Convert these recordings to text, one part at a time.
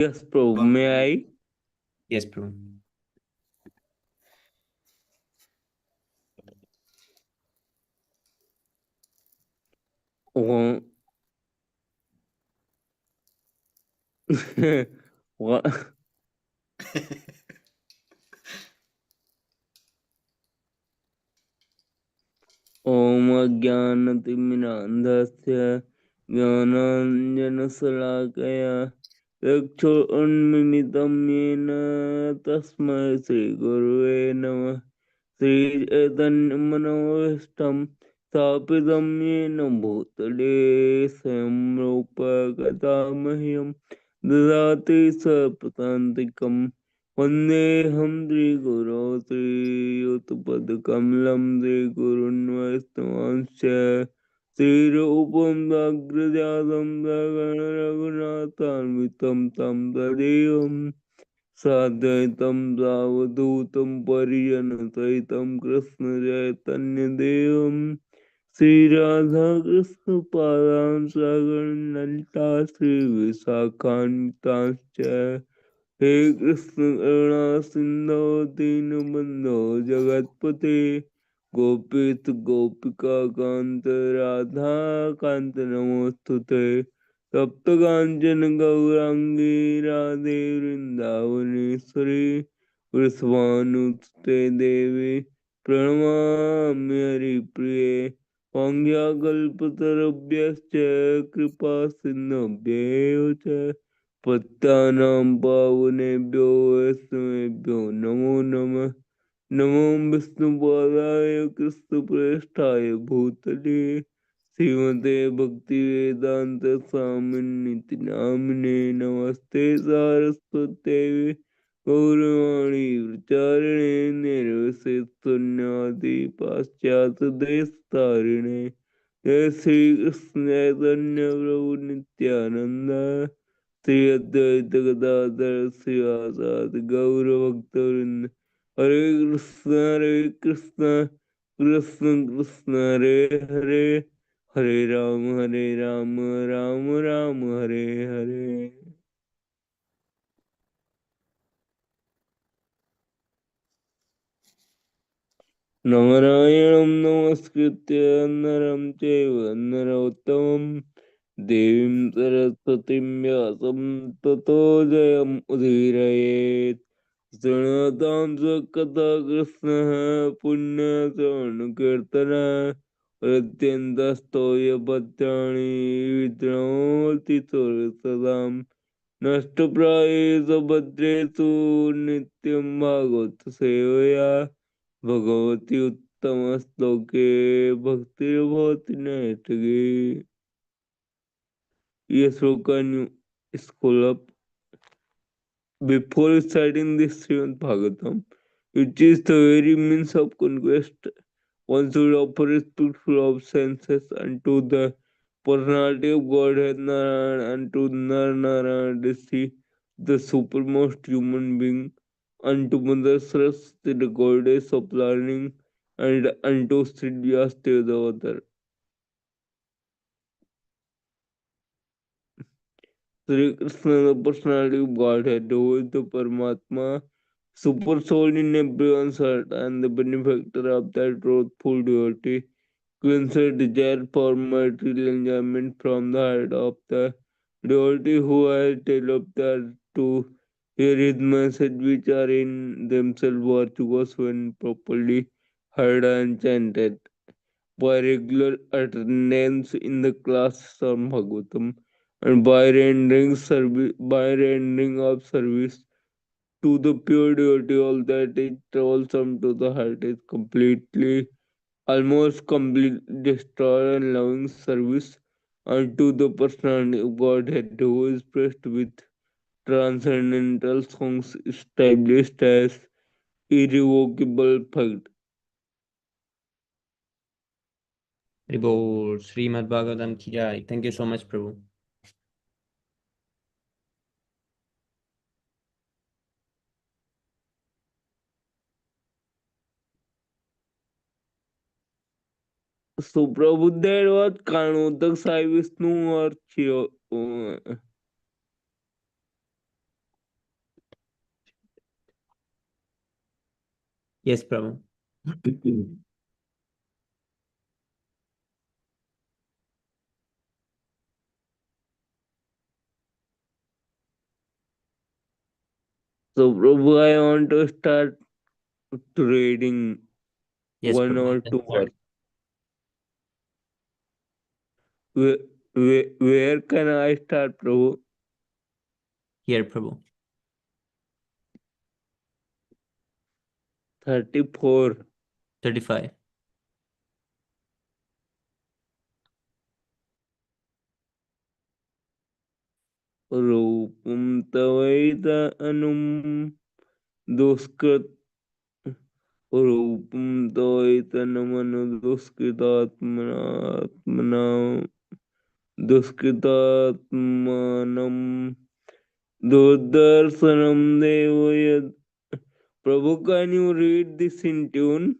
Yes, Prabhu. May I? Yes, Prabhu. Oh, what? ॐ अज्ञानतिमिरान्धस्य ज्ञानाञ्जनशलाकया चक्षुरुन्मिलितं येन तस्मै श्रीगुरुवे नमः। श्रीचैतन्यमनोभीष्टं स्थापितं येन भूतले स्वयं रूप गदा मह्यं ददाति स्वपदान्तिकम्। वन्देऽहं श्रीगुरो श्रीयुतपदकमलं श्रीगुरुन् वैष्णवांश्च श्रीरूपं साग्रजातं सगणरघुनाथान्वितं तं तदेवं साद्वैतं सावधूतं परिजनसहितं कृष्णचैतन्यदेवं श्रीराधाकृष्णपादां सगणललिता श्रीविशाखान्वितांश्च हे कृष्ण करुणा सिंधु दीनबंधो जगतपते गोपीत गोपिका कांत राधा कांत नमोस्तुते तप्त कांचन गौरांगी राधे वृंदावनेश्वरी वृषभानुते देवी प्रणमामि हरिप्रिये वाञ्छाकल्पतरुभ्यश्च कृपा सिन्धुभ्येव च पत्तानां पावनेभ्यो वैष्णवेभ्यो नमो नमः। नमो विष्णुपादाय कृष्णप्रेष्ठाय भूतले श्रीमते भक्तिवेदांत स्वामिनिति नामिने नमस्ते सारस्वती गौरवाणी प्रचारिणे निर्विशेषशून्यवादी पाश्चात्यदेशतारिणे जय श्री कृष्ण चैतन्य प्रभु नित्यानंद श्री अद्वैत गदाधर श्रीवासादि गौर भक्तवृंद हरे कृष्ण कृष्ण कृष्ण हरे हरे हरे राम राम राम हरे हरे। नारायणं नमस्कृत्य नरं चैव नरोत्तमं देवीं सरस्वतीं व्यासं ततो जयमुदीरयेत्। शृणोतां स्वकथा कृष्णः पुण्यश्रवणकीर्तनः प्रत्यन्तस्तो भद्राणि विद्नोति सदाम् नष्टप्रायेषु भद्रेषु नित्यं भागवत सेवया Bhagwati उत्तमश्लोके भक्तिर्भवति नैष्ठिकी। Yes, can you scroll up before starting this Śrīmad-Bhāgavatam, which is the very means of conquest. One should offer respectful obeisances unto the personality of Godhead Narayana, unto Narayana Rishi, the supermost human being, unto Mother Saraswati, the goddess of learning, and unto Sri Vyasdev, the author. Sri Krishna, the personality of Godhead, who is the Paramatma, super soul in everyone's heart, and the benefactor of that truthful devotee, cleanser desire for material enjoyment from the heart of the devotee who has developed that to hear his message, which are in themselves virtuous when properly heard and chanted by regular attendance in the classes of Bhagavatam and by rendering of service to the pure devotee, all that is troublesome to the heart is completely, almost completely destroyed, and loving service unto the personality of Godhead who is blessed with transcendental songs established as irrevocable fact. Prabhu, Śrīmad-Bhāgavatam ki jai. Thank you so much, Prabhu. So Prabhu, that was Kanodak Sai Vishnu or Chio. Yes, Prabhu. So, Prabhu, I want to start reading Yes, one Prabhu. or two verse. Where, where can I start, Prabhu? Here, Prabhu. 34. 35. रूपं तवैत अनुम दुष्कृत रूपं तवैतनमनु दुष्कृतात्मना दुष्कृतात्मनं दुर्दर्शनं देव यद. Prabhu, can you read this in tune?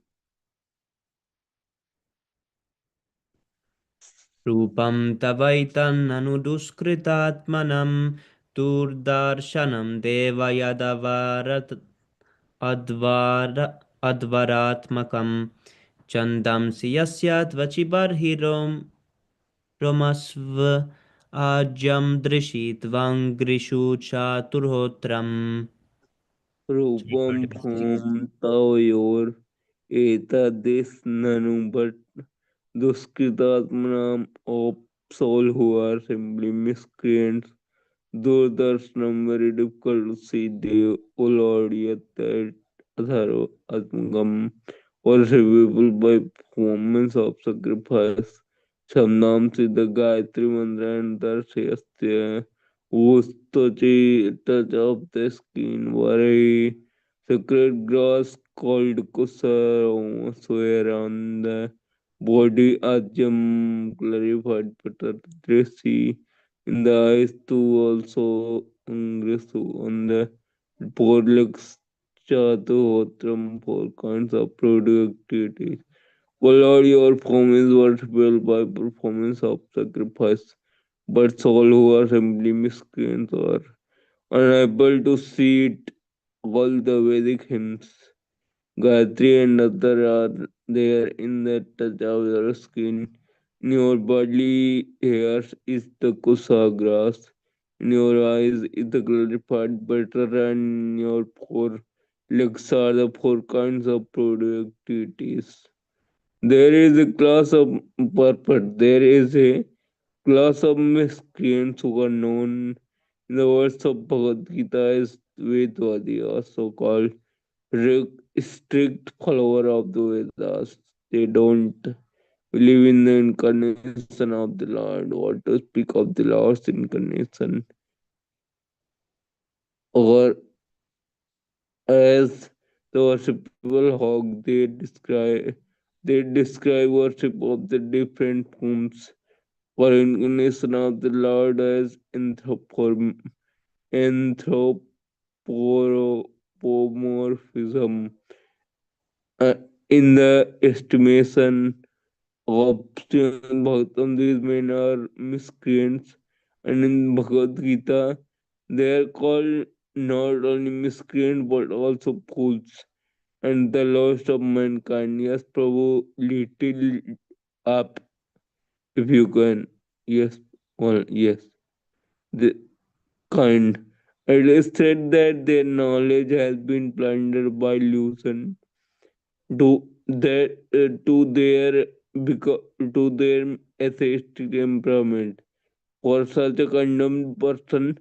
रूपं तवैतन्ननु दुष्कृतात्मनं दुर्दर्शनं देव यदवरत् अध्वरात्मकं चन्दंसि यस्य त्वचि बर्हिरों रोमस्व आज्यं दृशि त्वङ्ग्रिषु चातुर्होत्रम्. रूपम भूम तवयोर एतद्दिस ननु but दुष्कृतात्मनाम of soul who are simply miscreants. Durdarshanam, very difficult to see the O Lord, yet that Adharo Atmagam, worshipable by performance of sacrifice. Shamnam Siddha Gayatri Mantra and Darshayastya, whose touch of the skin, very sacred grass called Kusa, swear on the body Ajam, clarified Patar Dresi. In the eyes too also Angresu on the Porlex Chaturhotram, four kinds of productivity. O Lord, your form is worshipable by performance of sacrifice, but soul who are simply miscreants are unable to see it. All the Vedic hymns, Gayatri and other are there in the touch of your skin. In your bodily hairs is the kusa grass. In your eyes is the glorified butter, and in your four legs are the four kinds of productivities. There is a class of purpose. There is a class of miscreants who are known in the words of Bhagavad Gita as Vedvadi, also called strict follower of the Vedas. They don't believe in the incarnation of the Lord. What to speak of the Lord's incarnation? Or as the worshipable hog, they describe worship of the different forms for incarnation of the Lord as anthropomorphism. In the estimation of Srimad Bhagavatam, these men are miscreants, and in Bhagavad Gita, they are called not only miscreants but also fools and the lowest of mankind. Yes, Prabhu, little up if you can. Yes, well, yes, the kind. It is said that their knowledge has been plundered by illusion to their because to their atheistic temperament. For such a condemned person,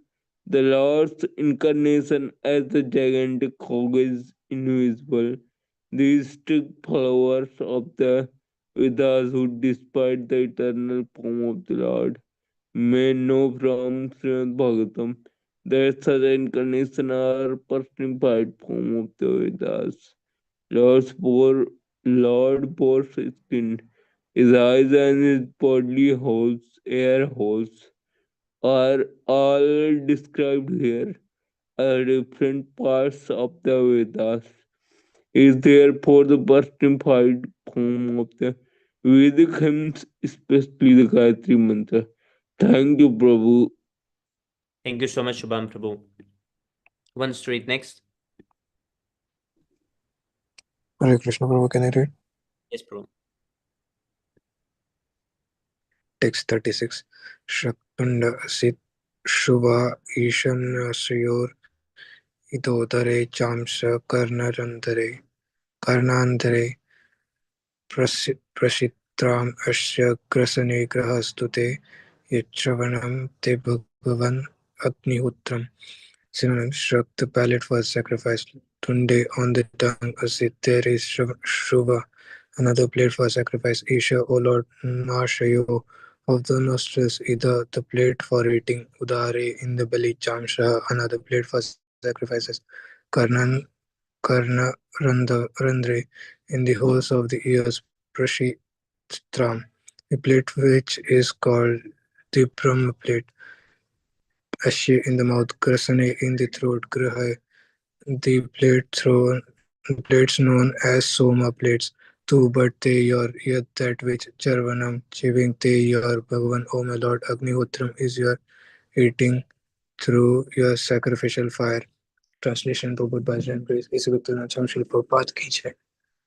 the Lord's incarnation as the gigantic hog is invisible. These strict followers of the Vedas who despite the eternal form of the Lord may know from Srimad Bhagavatam that such incarnation are personified form of the Vedas. Lord's bore, Lord bore skin, his eyes and his bodily holes, air holes, are all described here are different parts of the Vedas. Is therefore the personified form of the Vedic hymns, especially the Gayatri Mantra. Thank you, Prabhu. Thank you so much, Shubham Prabhu. One straight next. Hare Krishna Prabhu, can I read? Yes, Prabhu. Text 36. Shaktunda Asit Shubha Ishanasyor Idodare Chamsa Karnandare Prasitram Asya Grasane Grahastute Yachavanam Te Bhagavan Agnihotram. Synonyms: Shrak, the palate was sacrificed; Tunde, on the tongue; Asit, there is Shruva, another plate for sacrifice; Isha, O Lord; Nashayo, of the nostrils; Ida, the plate for eating; Udare, in the belly; Chamsha, another plate for sacrifices; Karnan, Karna, Randre, in the holes of the ears; Prashitram, a plate which is called the Brahma plate; Ashya, in the mouth; Grasane, in the throat; Graha, the plates known as Soma plates. Tu but te your yet that which Charvanam chewing te your Bhagavan, O my Lord. Agnihotram is your eating through your sacrificial fire. Translation: Robert Bajran Grace is Victor Shri Prabhupada ki jai.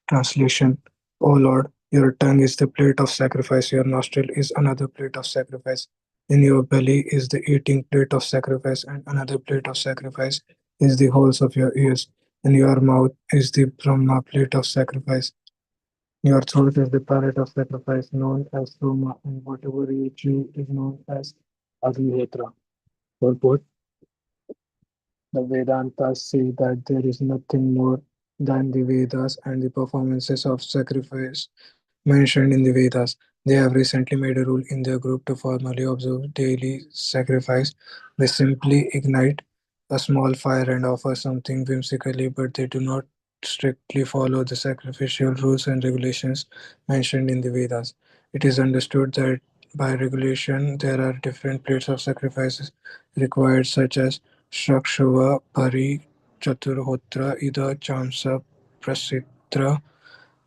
Translation: O Lord, your tongue is the plate of sacrifice, your nostril is another plate of sacrifice, in your belly is the eating plate of sacrifice, and another plate of sacrifice is the holes of your ears, and your mouth is the Brahma plate of sacrifice. Your throat is the palate of sacrifice known as Soma, and whatever you chew is known as Agnihotra. Purport: the Vedantas say that there is nothing more than the Vedas and the performances of sacrifice mentioned in the Vedas. They have recently made a rule in their group to formally observe daily sacrifice. They simply ignite a small fire and offer something whimsically, but they do not strictly follow the sacrificial rules and regulations mentioned in the Vedas. It is understood that by regulation there are different plates of sacrifices required, such as Shrakshava, Pari, Chaturhotra, Ida, Chamsa, Prasitra,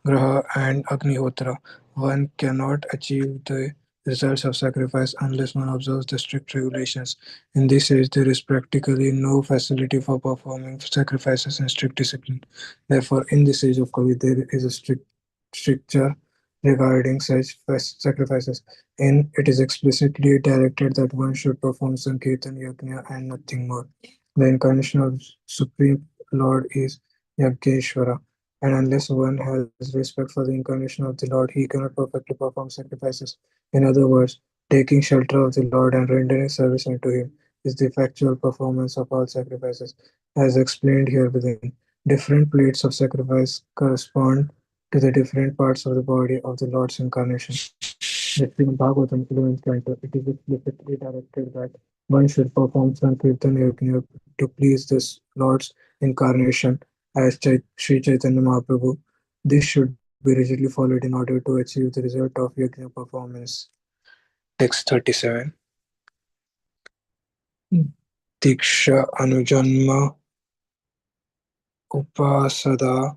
Graha, and Agnihotra. One cannot achieve the results of sacrifice unless one observes the strict regulations. In this age, there is practically no facility for performing sacrifices in strict discipline. Therefore, in this age of Kali, there is a strict stricture regarding such sacrifices. In it is explicitly directed that one should perform Sankirtan Yajna and nothing more. The incarnation of Supreme Lord is Yajneshwara, and unless one has respect for the incarnation of the Lord, he cannot perfectly perform sacrifices. In other words, taking shelter of the Lord and rendering service unto him is the factual performance of all sacrifices. As explained here within, different plates of sacrifice correspond to the different parts of the body of the Lord's incarnation. The Śrīmad-Bhāgavatam 11th Canto, it is explicitly directed that one should perform Sankirtan Yajna to please this Lord's incarnation as Sri Chaitanya Mahaprabhu. This should be rigidly followed in order to achieve the result of yajna performance. Text 37. Diksha Anujanma Upasada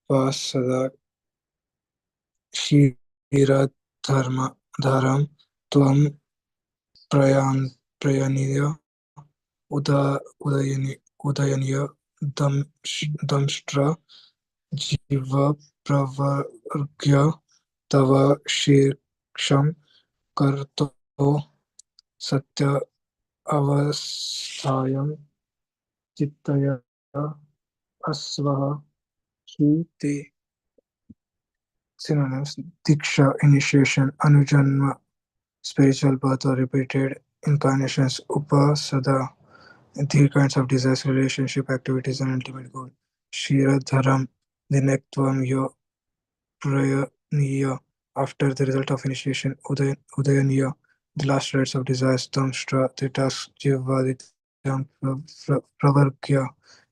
Upasada Shira Dharam Tvam Prayaniya Udayaniya Damshtra Jiva Pravargya Tava Shiksham Karto Satya Avasthayam Chittaya Asvaha Shruti. Synonyms: Diksha, initiation; Anujanma, spiritual birth or repeated incarnations; Upasada, three kinds of desires, relationship, activities, and ultimate goal; Shira Dharam, the Nektvam Yo Prayaniya, after the result of initiation; Udayaniya, the last rites of desires; Tamstra, the task; Jiva, the tongue; Pravargya,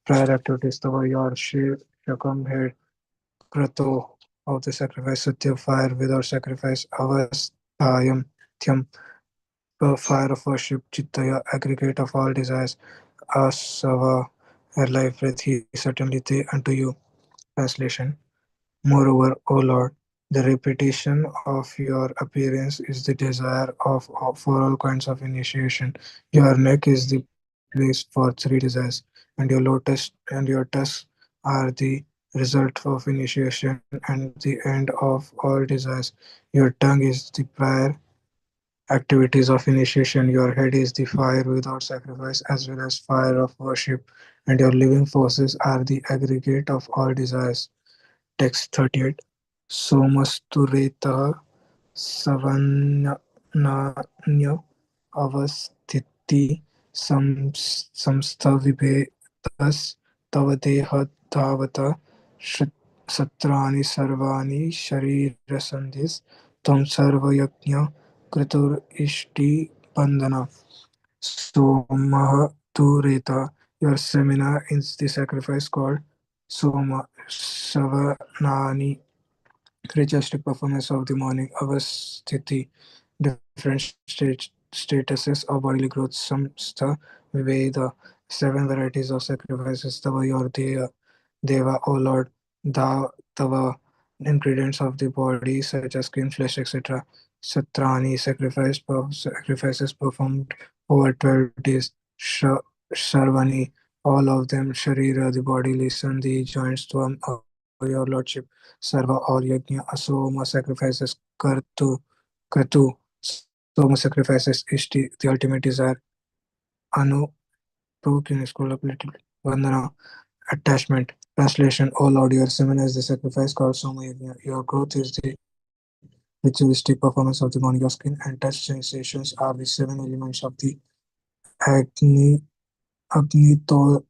prior activities; Tava, your Shakam, head; Krato, of the sacrifice; Satya, fire; without sacrifice; Avasthayam, Thyam, fire of worship; Chittaya, aggregate of all desires; Asava, a life breath; he certainly they unto you. Translation: Moreover, O Lord, the repetition of your appearance is the desire for all kinds of initiation. Your neck is the place for three desires, and your tusks are the result of initiation and the end of all desires. Your tongue is the prior activities of initiation. Your head is the fire without sacrifice as well as fire of worship, and your living forces are the aggregate of all desires. Text 38. Somastureta Savannanya avasthiti samstavibetas tavadeha dhavata satrani sarvani sharirasandhis tvam sarva yajna kratur ishti bandhana somaha tureta. Your seminar is the sacrifice called Soma Savanani, ritualistic performance of the morning avasthiti, different statuses of bodily growth, samstha, viveda, seven varieties of sacrifices, tava your deva, O Lord, thou tava, ingredients of the body such as skin, flesh, etc. Satrani, sacrifices performed over 12 days. Sarvani, all of them. Sharira, the body. Listen, the joints. Tvam, O your Lordship. Sarva, all yajna. Asoma, sacrifices. Kratu, Soma, sacrifices. Ishti, the ultimate desire. Anu, Vandana, attachment. Translation, O Lord, your semen is the sacrifice called Soma Yajna. Your growth is the ritualistic performance of the morning. Your skin and touch sensations are the seven elements of the Agni Agnistoma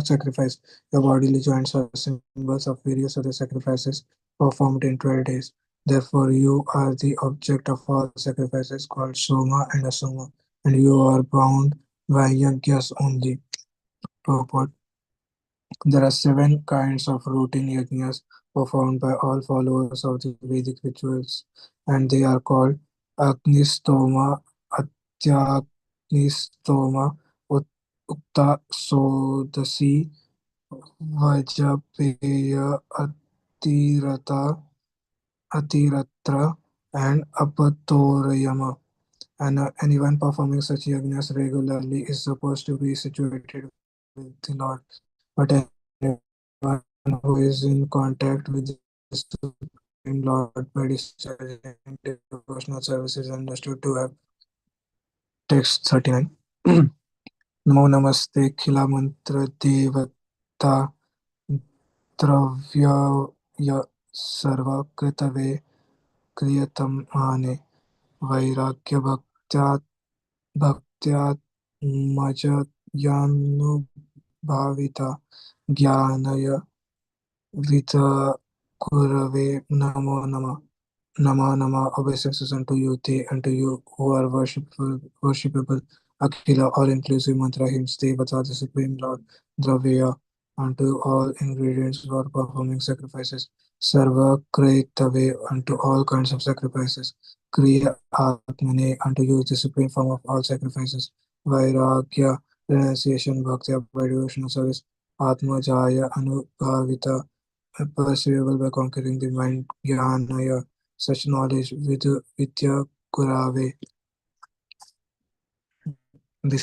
sacrifice. Your bodily joints are symbols of various other sacrifices performed in 12 days. Therefore, you are the object of all sacrifices called Soma and Asoma, and you are bound by Yagyas only. Purport. There are seven kinds of routine yajnas performed by all followers of the Vedic rituals, and they are called Agnistoma, Atyagnistoma, Ukta Sodasi, Vajapeya, Atiratra, and Apatorayama. And anyone performing such yajnas regularly is supposed to be situated with the Lord. But anyone who is in contact with the Supreme Lord by discharging devotional services is understood to have text 39. Namo Namaste Khila Mantra Devata Dravyaya Sarva Kritave Kriyatam Ane Vairagya Bhaktyat Bhaktyat Majayanubhavita Jnanaya Vita Kurave Namo Nama. Nama Nama, obeisances unto you, they unto you who are worshipable. Akhila, all inclusive mantra hymns, Devata, the Supreme Lord, Dravya, unto all ingredients for performing sacrifices. Sarva Kraitave, unto all kinds of sacrifices. Kriya Atmane, unto you, the supreme form of all sacrifices. Vairagya, renunciation, bhakti, by devotional service. Atma Jaya, Anubhavita, perceivable by conquering the mind. Jnanaya, such knowledge with Vidya Gurave, the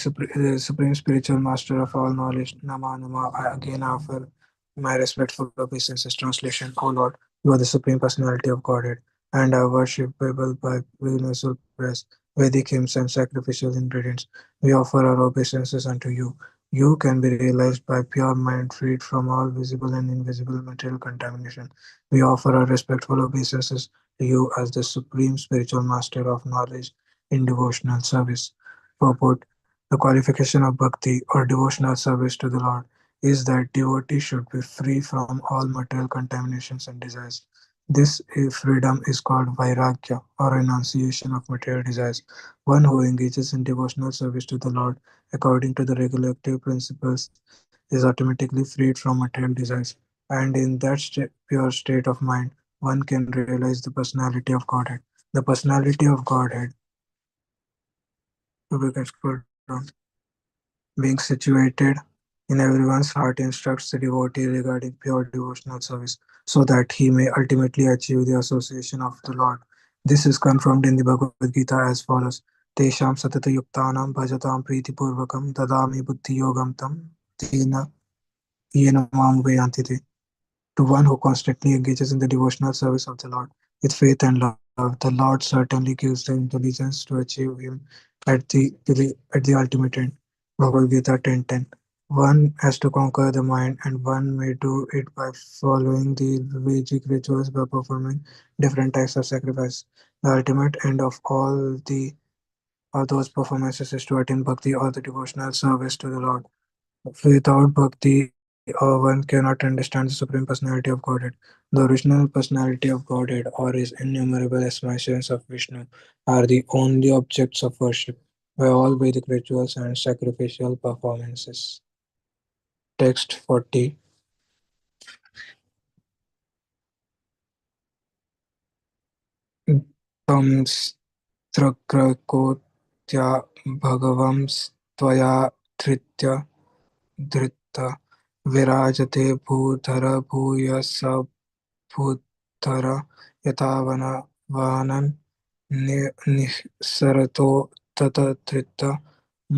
supreme spiritual master of all knowledge. Nama Nama, I again offer my respectful obeisances. Translation, O Lord, you are the supreme personality of Godhead and are worshipable by universal prayers, Vedic hymns, and sacrificial ingredients. We offer our obeisances unto you. You can be realized by pure mind freed from all visible and invisible material contamination. We offer our respectful obeisances to you as the supreme spiritual master of knowledge in devotional service. Purport. The qualification of bhakti or devotional service to the Lord is that devotee should be free from all material contaminations and desires. This freedom is called vairagya or renunciation of material desires. One who engages in devotional service to the Lord according to the regulative principles is automatically freed from material desires. And in that pure state of mind, one can realize the personality of Godhead. The personality of Godhead, we can scroll down, being situated in everyone's heart instructs the devotee regarding pure devotional service so that he may ultimately achieve the association of the Lord. This is confirmed in the Bhagavad Gita as follows. Tesham satata yuktanam bhajatam priti purvakam dadami buddhi yogam tam tena Yena mam vayantite. To one who constantly engages in the devotional service of the Lord with faith and love, the Lord certainly gives the intelligence to achieve Him at the ultimate end. Bhagavad Gita 10:10. One has to conquer the mind, and one may do it by following the Vedic rituals by performing different types of sacrifice. The ultimate end of those performances is to attain bhakti or the devotional service to the Lord. Without bhakti, one cannot understand the Supreme Personality of Godhead. The original personality of Godhead or his innumerable expressions of Vishnu are the only objects of worship by all Vedic rituals and sacrificial performances. Text 40. Tamstrakrokotya bhagavamstvaya धृत्य धृत्ता विराजते भूधर भूयसा भूधर यथावन वानन् निःसरतो ततधृत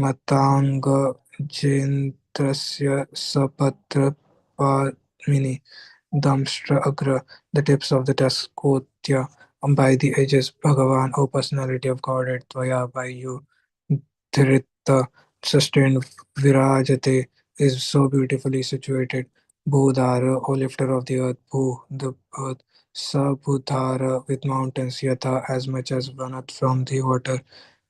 मताङ्गजेन्द्रस्य सपत्रपामिनि Damstra Agra, the tips of the Taskotya, by the edges, Bhagavan, O personality of Godhead, Tvaya, by you, Dhritta, sustained, Virajate, is so beautifully situated. Bhudhara, O lifter of the earth, Bhu, the earth, Sabhudhara, with mountains, Yatha, as much as Vanat from the water,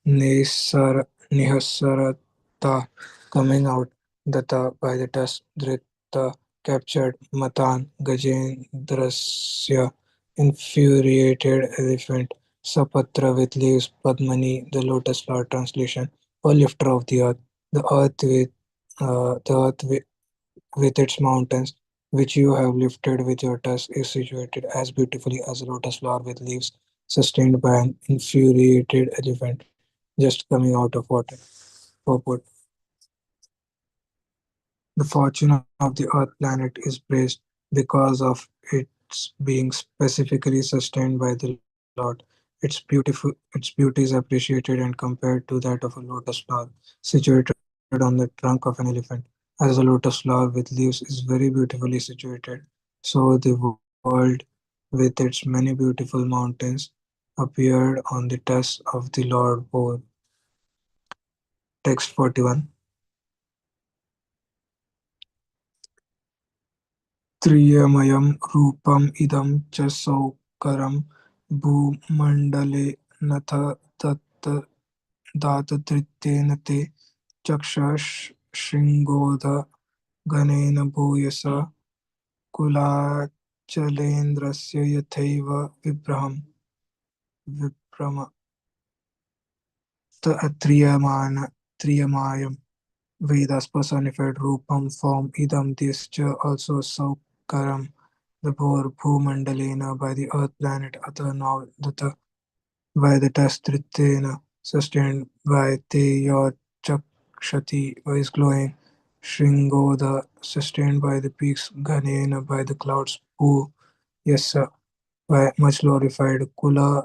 Nisar, Nihasarata, coming out, Data, by the dust, Dhritta, captured, Matan, Gajendrasya, infuriated elephant, Sapatra with leaves, Padmani, the lotus flower translation, O lifter of the earth with its mountains, which you have lifted with your tusk, is situated as beautifully as a lotus flower with leaves, sustained by an infuriated elephant just coming out of water. Purport. The fortune of the Earth planet is praised because of its being specifically sustained by the Lord. Its beauty is appreciated and compared to that of a lotus flower situated on the trunk of an elephant. As a lotus flower with leaves is very beautifully situated, so the world with its many beautiful mountains appeared on the tusk of the Lord Both. Text 41. त्रियमयं रूपम् इदं च सौकरं भूमण्डले नथ दत्त दातधृतेन ते चक्षुःशृङ्गोद गणेन भूयसा कुलाचलेन्द्रस्य यथैव विभ्रम त्रियमायं Vedas personified Rupam form Idam this also Saukaram the Bhor Bhumandalena by the earth planet Atha now Data by the Tastritena sustained by Te Yor Chakshati by his glowing Shringoda sustained by the peaks Ganena by the clouds Bhu Yasa by much glorified Kula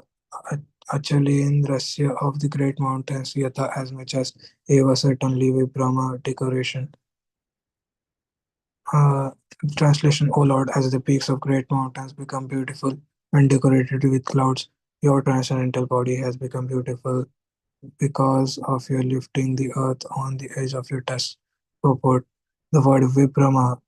Achalendrasya of the great mountains Yata as much as Eva certainly Vibrahma decoration. Uh, Translation: O Lord, as the peaks of great mountains become beautiful when decorated with clouds, your transcendental body has become beautiful because of your lifting the earth on the edge of your tusk. Purport: the word Vibrahma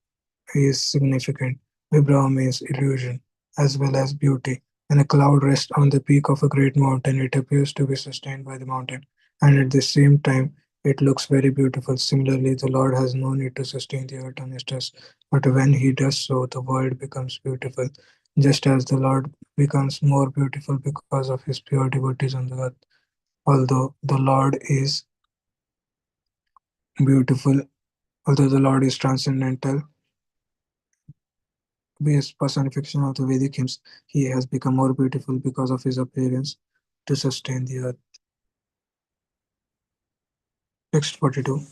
is significant. Vibhava means illusion as well as beauty. When a cloud rests on the peak of a great mountain, it appears to be sustained by the mountain, and at the same time, it looks very beautiful. Similarly, the Lord has no need to sustain the earth on his trust, but when he does so, the world becomes beautiful, just as the Lord becomes more beautiful because of his pure devotees on the earth. Although the Lord is beautiful, although the Lord is transcendental, based personification of the Vedic hymns, he has become more beautiful because of his appearance to sustain the earth. Text 42.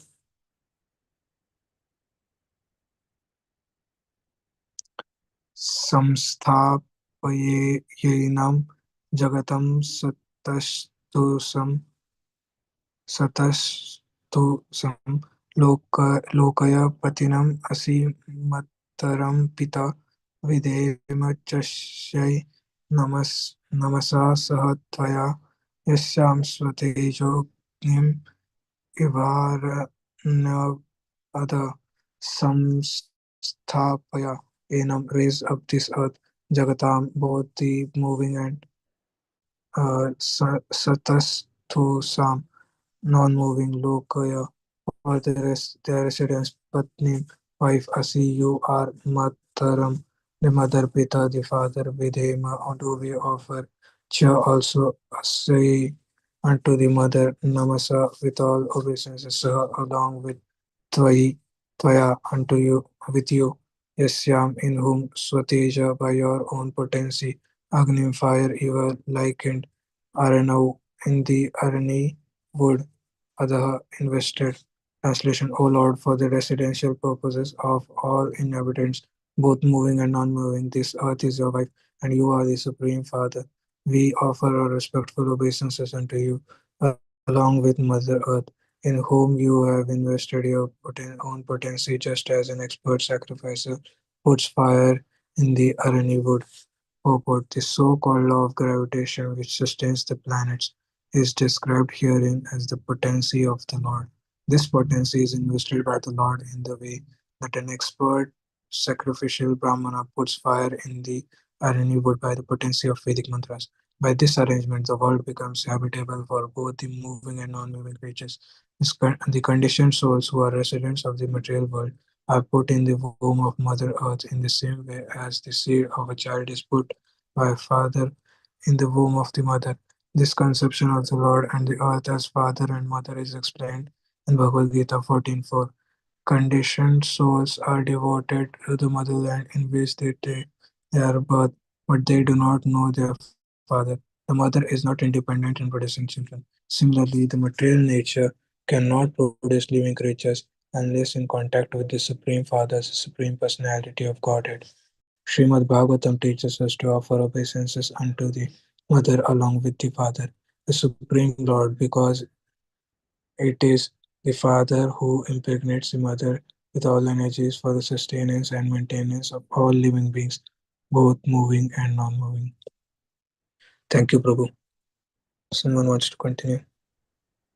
Samsthapayenam jagatam satastusam lokaya patinam asi Mataram Pita Videma Chashay Namasa Sahatvaya Yasyam Swatejo Nim Ivaranavada Samsthapaya Enam, raise up this earth, Jagatam, both the moving and Satasthusam, non-moving Lokaya, for their residence, Patni, wife, Asi, you are Mataram, the mother, Pita, the father, Vidhema, do we offer Cha also Asai unto the mother, Namasa, with all obeisances, Saha, along with Tvai, Tvaya, unto you, with you, Yasyam, in whom Swateja, by your own potency, Agnim, fire, evil, likened, Aranav, in the Arani wood, Adaha, invested. Translation, O Lord, for the residential purposes of all inhabitants, both moving and non-moving, this earth is your wife, and you are the Supreme Father. We offer our respectful obeisances unto you, along with Mother Earth, in whom you have invested your own potency, just as an expert sacrificer puts fire in the Arani wood. Purport: the so-called law of gravitation which sustains the planets is described herein as the potency of the Lord. This potency is invested by the Lord in the way that an expert sacrificial Brahmana puts fire in the Arani wood by the potency of Vedic mantras. By this arrangement, the world becomes habitable for both the moving and non-moving creatures. The conditioned souls who are residents of the material world are put in the womb of Mother Earth in the same way as the seed of a child is put by a father in the womb of the mother. This conception of the Lord and the earth as father and mother is explained in Bhagavad Gita 14:4. Conditioned souls are devoted to the motherland in which they are birth, but they do not know their father. The mother is not independent in producing children. Similarly, the material nature cannot produce living creatures unless in contact with the Supreme Father, the Supreme Personality of Godhead. Śrīmad-Bhāgavatam teaches us to offer obeisances unto the mother along with the father, the Supreme Lord, because it is the father who impregnates the mother with all energies for the sustenance and maintenance of all living beings, both moving and non-moving. Thank you, Prabhu. Someone wants to continue?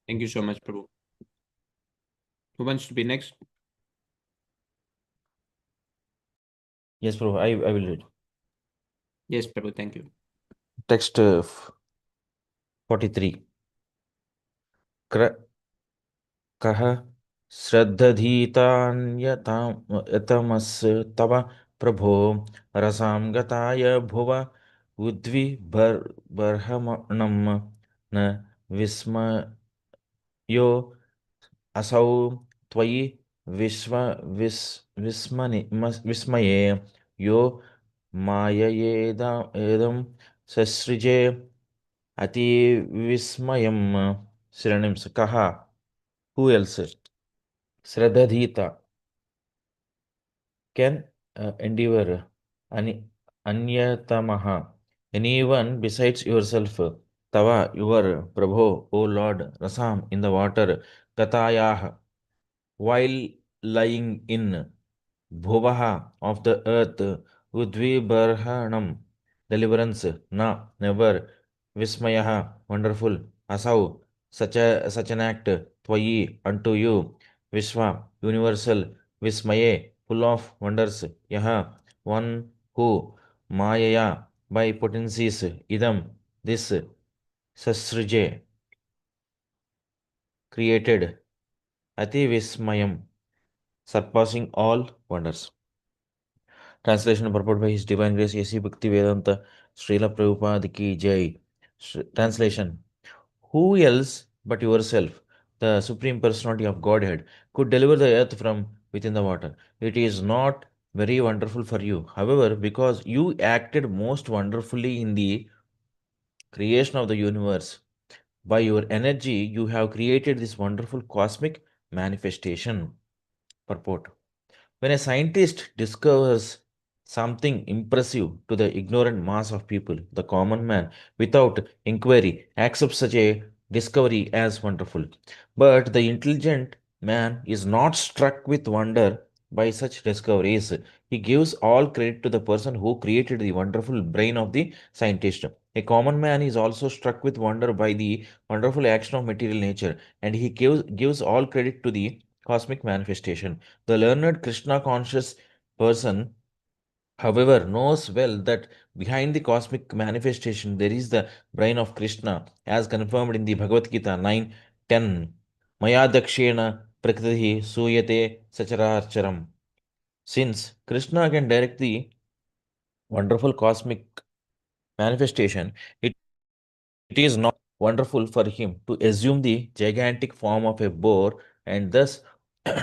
Thank you so much, Prabhu. Who wants to be next? Yes, Prabhu, I will read. Yes, Prabhu, thank you. Text 43. कः श्रद्धधीतान्यतमस् तव प्रभो रसां गताय भुव उद्विबर्हमणं न विस्मयो असौ त्वयि विस्मये यो माययेदं ससृजे अतिविस्मयं synonyms kaha. Who else? Sradhadhita can endeavor. Anyatamaha, anyone besides yourself. Tava, your Prabho, O Lord. Rasam, in the water. Katayah, while lying in. Bhuvaha, of the earth. Udvibarhanam, deliverance. Na, never. Vismayaha, wonderful. Asau, such an act. Twayi, unto you. Vishwa, universal. Vismaye, full of wonders. Yaha, one who. Mayaya, by potencies. Idam, this. Sasrije, created. Ati Vismayam, surpassing all wonders. Translation and purport by His Divine Grace A.C. Bhakti Vedanta Srila Prabhupada Ki Jai. Translation: who else but yourself, the Supreme Personality of Godhead, could deliver the earth from within the water? It is not very wonderful for you. However, because you acted most wonderfully in the creation of the universe, by your energy, you have created this wonderful cosmic manifestation. Purport: when a scientist discovers something impressive to the ignorant mass of people, the common man, without inquiry, accepts such a discovery as wonderful. But the intelligent man is not struck with wonder by such discoveries. He gives all credit to the person who created the wonderful brain of the scientist. A common man is also struck with wonder by the wonderful action of material nature, and he gives all credit to the cosmic manifestation. The learned Krishna conscious person, however, knows well that behind the cosmic manifestation there is the brain of Krishna, as confirmed in the Bhagavad Gita 9:10. Maya dakshena prakriti suyate sachararcharam. Since Krishna can direct the wonderful cosmic manifestation, it is not wonderful for him to assume the gigantic form of a boar and thus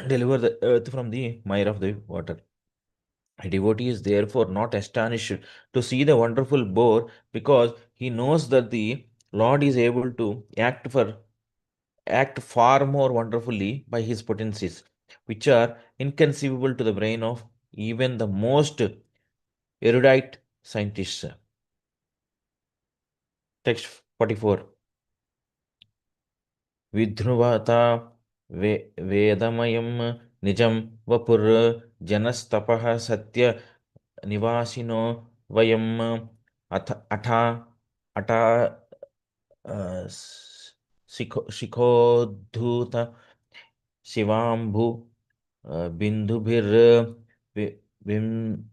deliver the earth from the mire of the water. A devotee is therefore not astonished to see the wonderful boar because he knows that the Lord is able to act far more wonderfully by his potencies, which are inconceivable to the brain of even the most erudite scientists. Text 44. Vidhruvata Vedamayam Nijam Vapur Janastapah Satya Nivasino Vayam Atha Ata Shikhodhuta Shivambhu Bindubhir Vim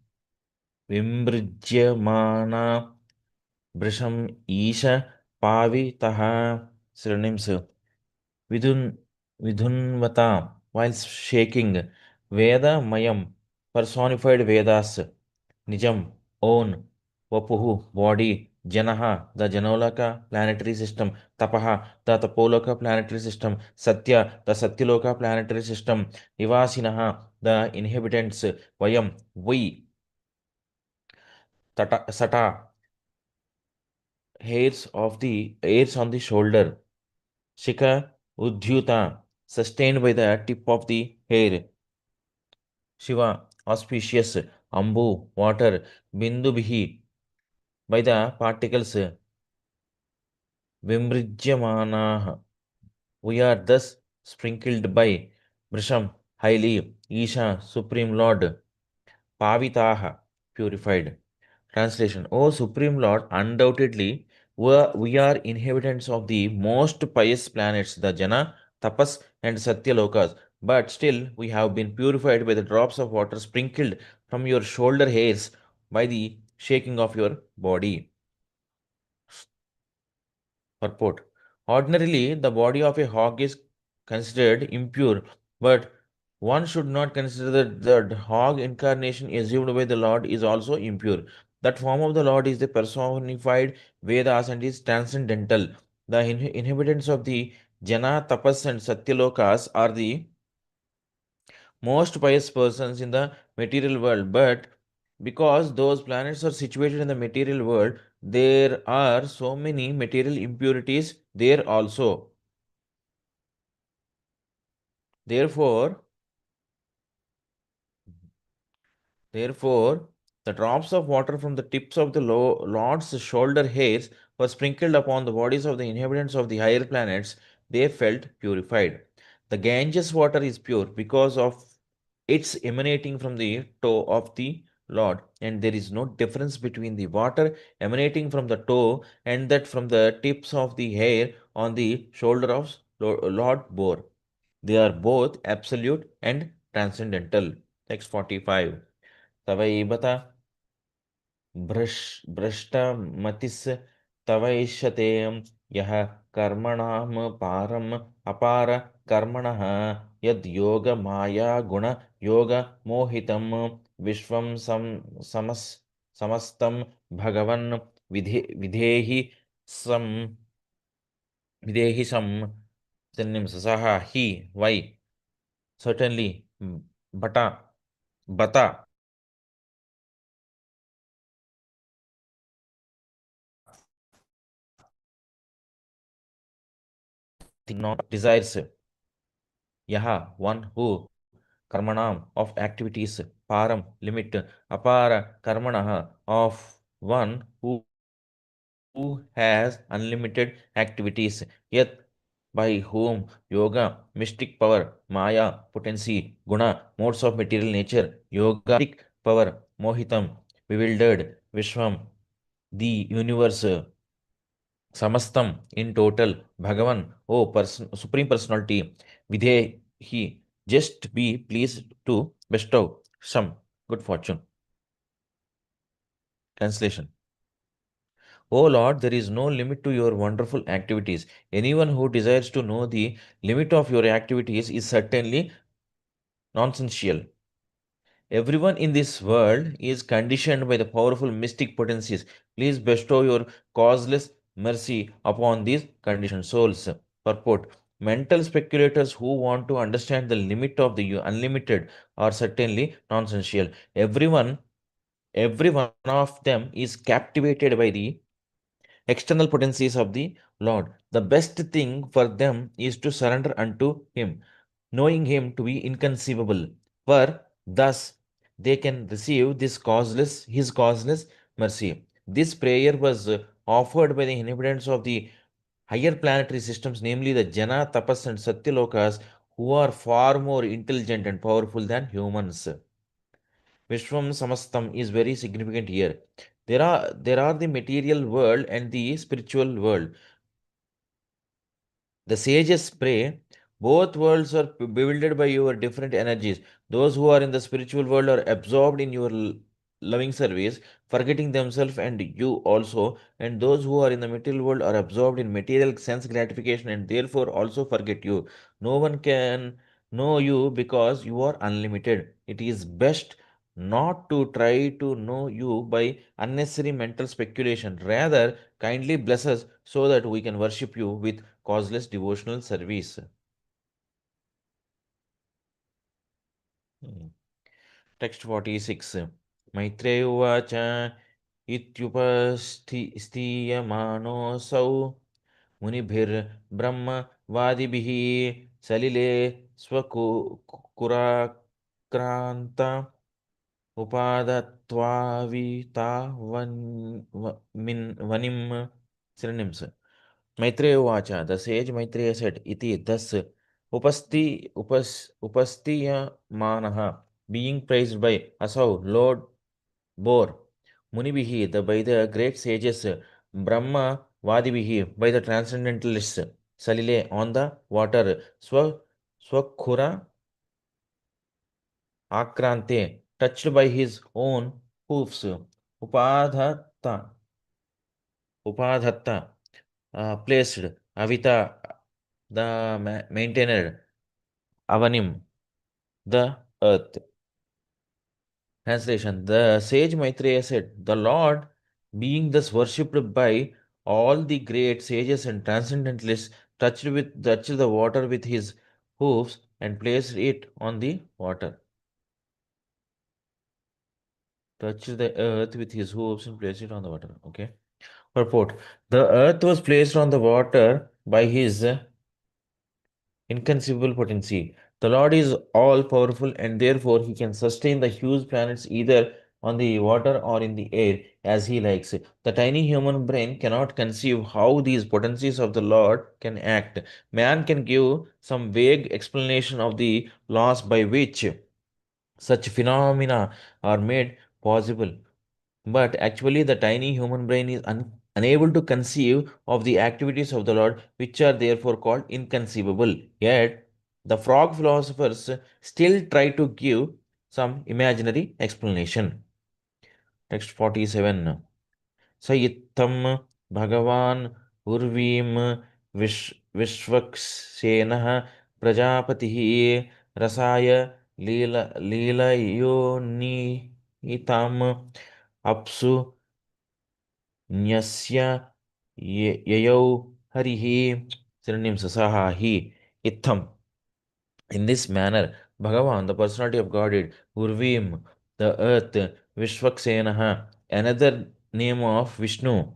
Vimbrjyamana Brisham Isha Pavitaha synonyms. Vidun Vidhunvata, while shaking, Veda Mayam, personified Vedas, Nijam, own, Vapuhu, body, Janaha, the Janolaka planetary system, Tapaha, the Tapoloka planetary system, Satya, the Satyaloka planetary system, Nivasinaha, the inhabitants, Vayam, we, Sata, hairs on the shoulder, Shika, Udhyuta, sustained by the tip of the hair, Shiva, auspicious, Ambu, water, Bindubhi, by the particles, Vimrijyamanah. We are thus sprinkled by Brisham, highly, Isha, Supreme Lord, Pavitaha, purified. Translation: O Supreme Lord, undoubtedly we are inhabitants of the most pious planets, the Jana, Tapas, and Satya Lokas, but still we have been purified by the drops of water sprinkled from your shoulder hairs by the shaking of your body. Purport: ordinarily, the body of a hog is considered impure, but one should not consider that the hog incarnation assumed by the Lord is also impure. That form of the Lord is the personified Vedas and is transcendental. The inhabitants of the Jana, Tapas, and Satyalokas are the most pious persons in the material world, but because those planets are situated in the material world, there are so many material impurities there also. Therefore, Therefore, the drops of water from the tips of the Lord's shoulder hairs were sprinkled upon the bodies of the inhabitants of the higher planets. They felt purified. The Ganges water is pure because of its emanating from the toe of the Lord, and there is no difference between the water emanating from the toe and that from the tips of the hair on the shoulder of Lord bore. They are both absolute and transcendental. Text 45. तवैबत भ्रष्टमतिस् तवैष्यते यः कर्मणां पारम् अपार कर्मणः यद्योगमायागुणयोगमोहितं विश्वं समस्तं भगवन् विधेहि सं विधेहि सं सः ही वै certainly bata bata not desires yaha one who karmanam of activities param limit apara karmanah of one who has unlimited activities yet by whom yoga, mystic power, maya, potency, guna, modes of material nature, yoga, power, mohitam, bewildered, vishwam, the universe, samastam, in total, Bhagavan, oh Supreme Personality, Videhi, just be pleased to bestow some good fortune. Translation. O Lord, there is no limit to your wonderful activities. Anyone who desires to know the limit of your activities is certainly nonsensical. Everyone in this world is conditioned by the powerful mystic potencies. Please bestow your causeless mercy upon these conditioned souls. Purport. Mental speculators who want to understand the limit of the unlimited are certainly nonsensical. Every one of them is captivated by the external potencies of the Lord. The best thing for them is to surrender unto Him, knowing Him to be inconceivable, for thus they can receive His causeless mercy. This prayer was offered by the inhabitants of the higher planetary systems, namely the Jana, Tapas, and Satyalokas, who are far more intelligent and powerful than humans. Vishwam Samastam is very significant here. There are the material world and the spiritual world. The sages pray, both worlds are bewildered by your different energies. Those who are in the spiritual world are absorbed in your loving service, forgetting themselves and you also. And those who are in the material world are absorbed in material sense gratification and therefore also forget you. No one can know you because you are unlimited. It is best not to try to know you by unnecessary mental speculation. Rather, kindly bless us so that we can worship you with causeless devotional service. Text 46. Maitreya Uvacha Ityupasthiyamanoऽसौ Munibhir Brahma Salile Swakurakranta Vanim synonyms. Maitreya Vacha, the sage Maitreya said, Iti, thus, Upastiya Manaha, being praised by Asau, Lord Bor, Munibihi, by the great sages, Brahma Vadibihi, by the transcendentalists, Salile, on the water, Swakhura Akrante, touched by his own hoofs, Upadhatta, Upadhatta, placed, Avita, the maintainer, Avanim, the earth. Translation. The sage Maitreya said, the Lord, being thus worshipped by all the great sages and transcendentalists, touched the water with his hoofs and placed it on the water. Touched the earth with his hooves and placed it on the water. Okay. Purport. The earth was placed on the water by his inconceivable potency. The Lord is all powerful and therefore he can sustain the huge planets either on the water or in the air as he likes. The tiny human brain cannot conceive how these potencies of the Lord can act. Man can give some vague explanation of the laws by which such phenomena are made possible. But actually, the tiny human brain is unable to conceive of the activities of the Lord, which are therefore called inconceivable. Yet, the frog philosophers still try to give some imaginary explanation. Text 47. Sayittam Bhagavan Urvim Vishvaksenah Prajapatihi Rasaya Leelayonitam Apsu Nyasya Yayau Harihi synonyms Saha He Itham. In this manner, Bhagavan, the personality of Godhead, Urvim, the earth, Vishvaksenaha, another name of Vishnu,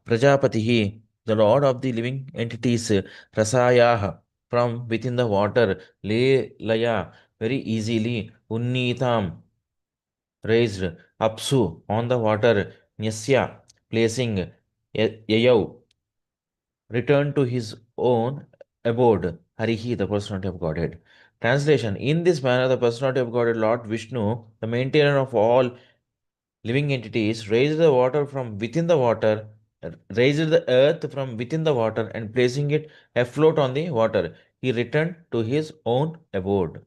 Prajapatihi, the Lord of the living entities, Rasayaha, from within the water, Laya, very easily, Unnitam, raised, Apsu, on the water, Nyasya, placing, Yayau, returned to his own abode, Harihi, the personality of Godhead. Translation: in this manner, the personality of Godhead, Lord Vishnu, the maintainer of all living entities, raised the water from within the water, raised the earth from within the water, and placing it afloat on the water, he returned to his own abode.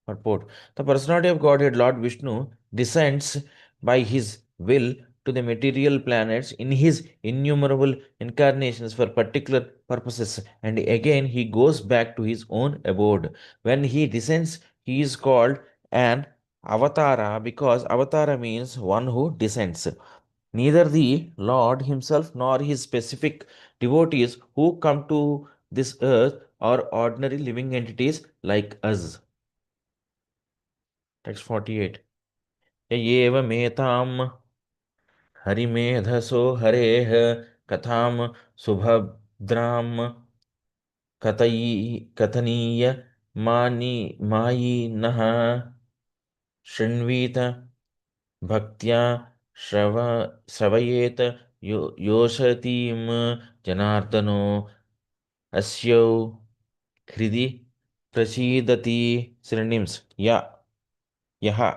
Purport: the personality of Godhead, Lord Vishnu, descends by his will to the material planets in his innumerable incarnations for particular purposes, and again he goes back to his own abode. When he descends, he is called an avatara because avatara means one who descends. Neither the Lord himself nor his specific devotees who come to this earth are ordinary living entities like us. Text 48. एवमेतां हरिमेधसो हरेः कथां सुभद्रां कथनीय मायिनः शृण्वीत भक्त्या श्रवयेत योषतीं जनार्दनो अस्यौ हृदि प्रसीदति synonyms यः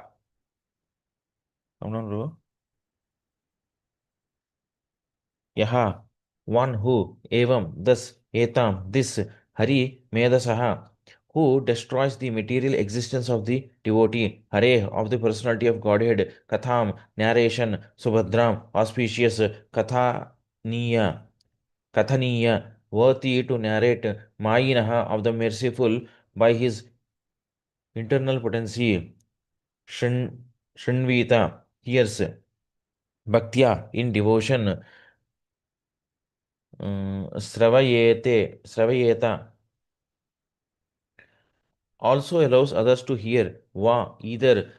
Yaha, one who, evam, thus, etam, this, Hari, Medasaha, who destroys the material existence of the devotee, Hare, of the personality of Godhead, Katham, narration, Subhadram, auspicious, Kathaniya, worthy to narrate, Mayinaha, of the merciful, by his internal potency, Shinvita, hears, Bhaktya, in devotion, Sravayeta also allows others to hear Va, either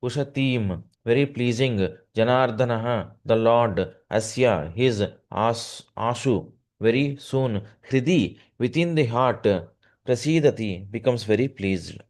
Ushatim, very pleasing, Janardanaha, the Lord, Asya, his Ashu, very soon, Hridi, within the heart, Prasidati, becomes very pleased.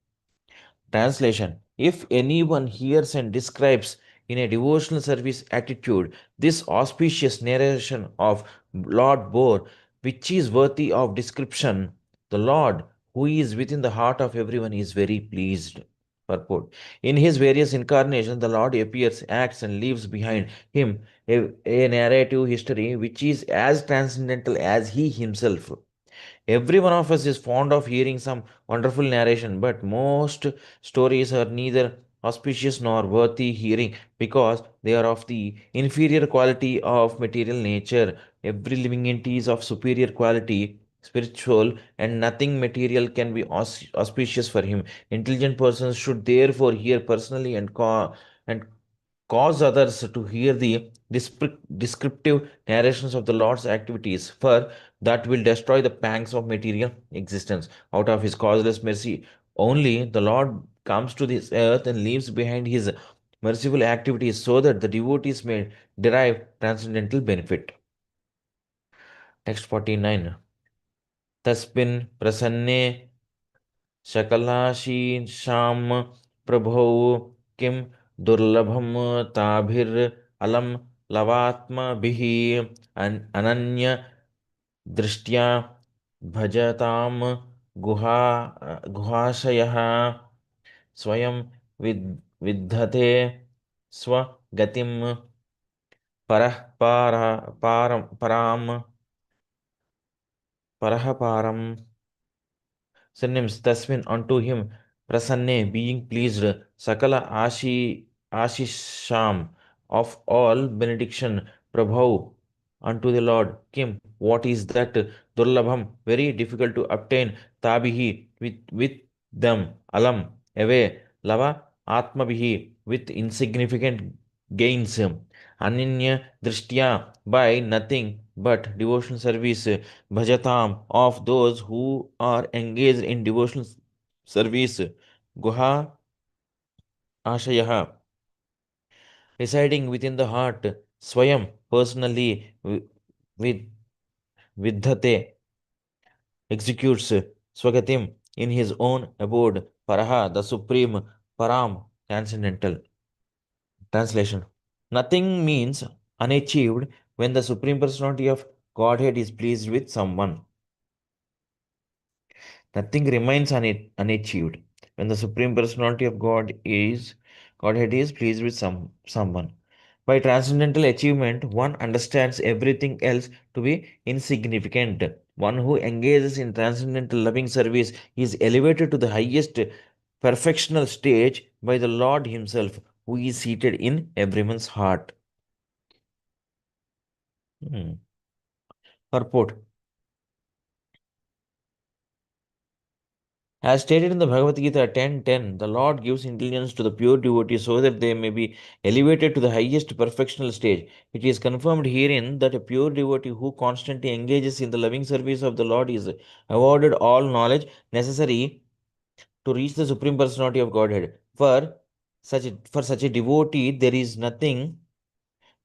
Translation: if anyone hears and describes in a devotional service attitude this auspicious narration of Lord Bore, which is worthy of description, the Lord, who is within the heart of everyone, is very pleased. Purport: in his various incarnations, the Lord appears, acts, and leaves behind him a narrative history which is as transcendental as he himself. Every one of us is fond of hearing some wonderful narration, but most stories are neither auspicious nor worthy hearing because they are of the inferior quality of material nature. Every living entity is of superior quality, spiritual, and nothing material can be auspicious for him. Intelligent persons should therefore hear personally and cause others to hear the descriptive narrations of the Lord's activities, for that will destroy the pangs of material existence. Out of his causeless mercy, only the Lord comes to this earth and leaves behind his merciful activities so that the devotees may derive transcendental benefit. Text 49. Tasmin prasanne शकलाशीशां प्रभो किं दुर्लभं ताभिरलं लवात्मभिः अनन्यदृष्ट्या भजतां गुहाशयः स्वयं विद्धते स्वगतिं परः पारम् Synonyms: Tasmin, unto him, Prasanne, being pleased, Sakala Ashisham, of all benediction, Prabhu, unto the Lord, Kim, what is that? Durlabham, very difficult to obtain, Tabihi, with them, Alam, away, Lava, Atmabihi, with insignificant gains, Aninya Drishtya, by nothing but devotional service, Bhajatam, of those who are engaged in devotional service, Guha Ashayaha, residing within the heart, Swayam, personally, with Viddhate, executes Swagatim in his own abode, Paraha, the supreme, Param, transcendental. Translation: nothing means unachieved when the Supreme Personality of Godhead is pleased with someone. Nothing remains unachieved. When the Supreme Personality of Godhead is pleased with someone. By transcendental achievement, one understands everything else to be insignificant. One who engages in transcendental loving service is elevated to the highest perfectional stage by the Lord Himself, who is seated in everyone's heart. Purport. As stated in the Bhagavad Gita 10:10, the Lord gives intelligence to the pure devotees so that they may be elevated to the highest perfectional stage. It is confirmed herein that a pure devotee who constantly engages in the loving service of the Lord is awarded all knowledge necessary to reach the Supreme Personality of Godhead. For such a devotee, there is nothing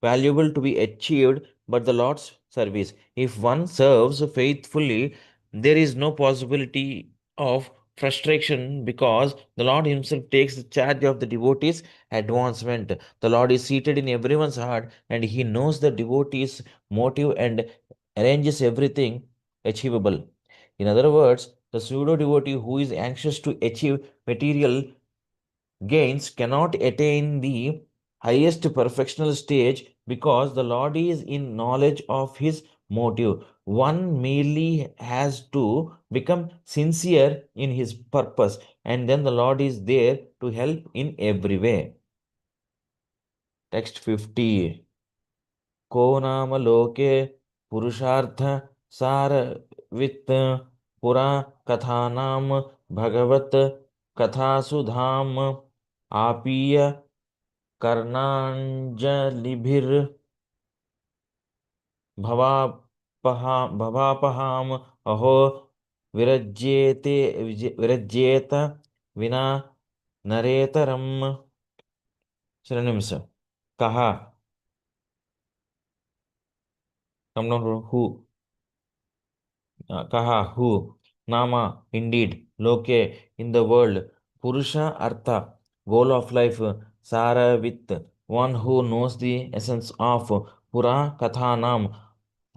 valuable to be achieved but the Lord's service. If one serves faithfully, there is no possibility of frustration because the Lord Himself takes charge of the devotee's advancement. The Lord is seated in everyone's heart and He knows the devotee's motive and arranges everything achievable. In other words, the pseudo devotee who is anxious to achieve material gains cannot attain the highest perfectional stage because the Lord is in knowledge of his motive. One merely has to become sincere in his purpose, and then the Lord is there to help in every way. Text 50. को नाम लोके पुरुषार्थ सारवित् पुरा कथानां भगवत कथासुधाम आपीय भवापहाम अहो विरज्येत विना नरेतरम synonyms कहा come down who kaha who nama indeed loke in the world purusha artha goal of life sara with one who knows the essence of pura kathanam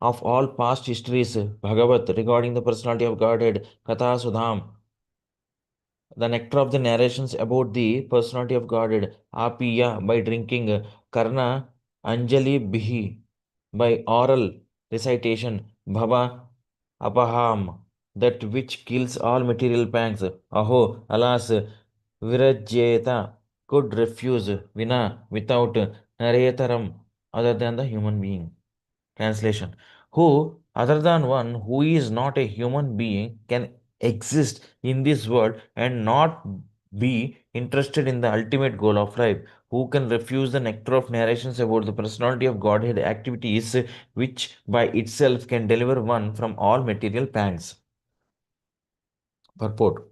of all past histories bhagavat regarding the personality of godhead katha sudham the nectar of the narrations about the personality of Godhead, Apiya by drinking, Karna, Anjali Bihi by oral recitation, Bhava Apaham, that which kills all material pangs, Aho, alas, Virajeta, could refuse, Vina, without, Naretaram, other than the human being. Translation. Who, other than one who is not a human being, can exist in this world and not be interested in the ultimate goal of life? Who can refuse the nectar of narrations about the personality of Godhead activities, which by itself can deliver one from all material pangs? Purport.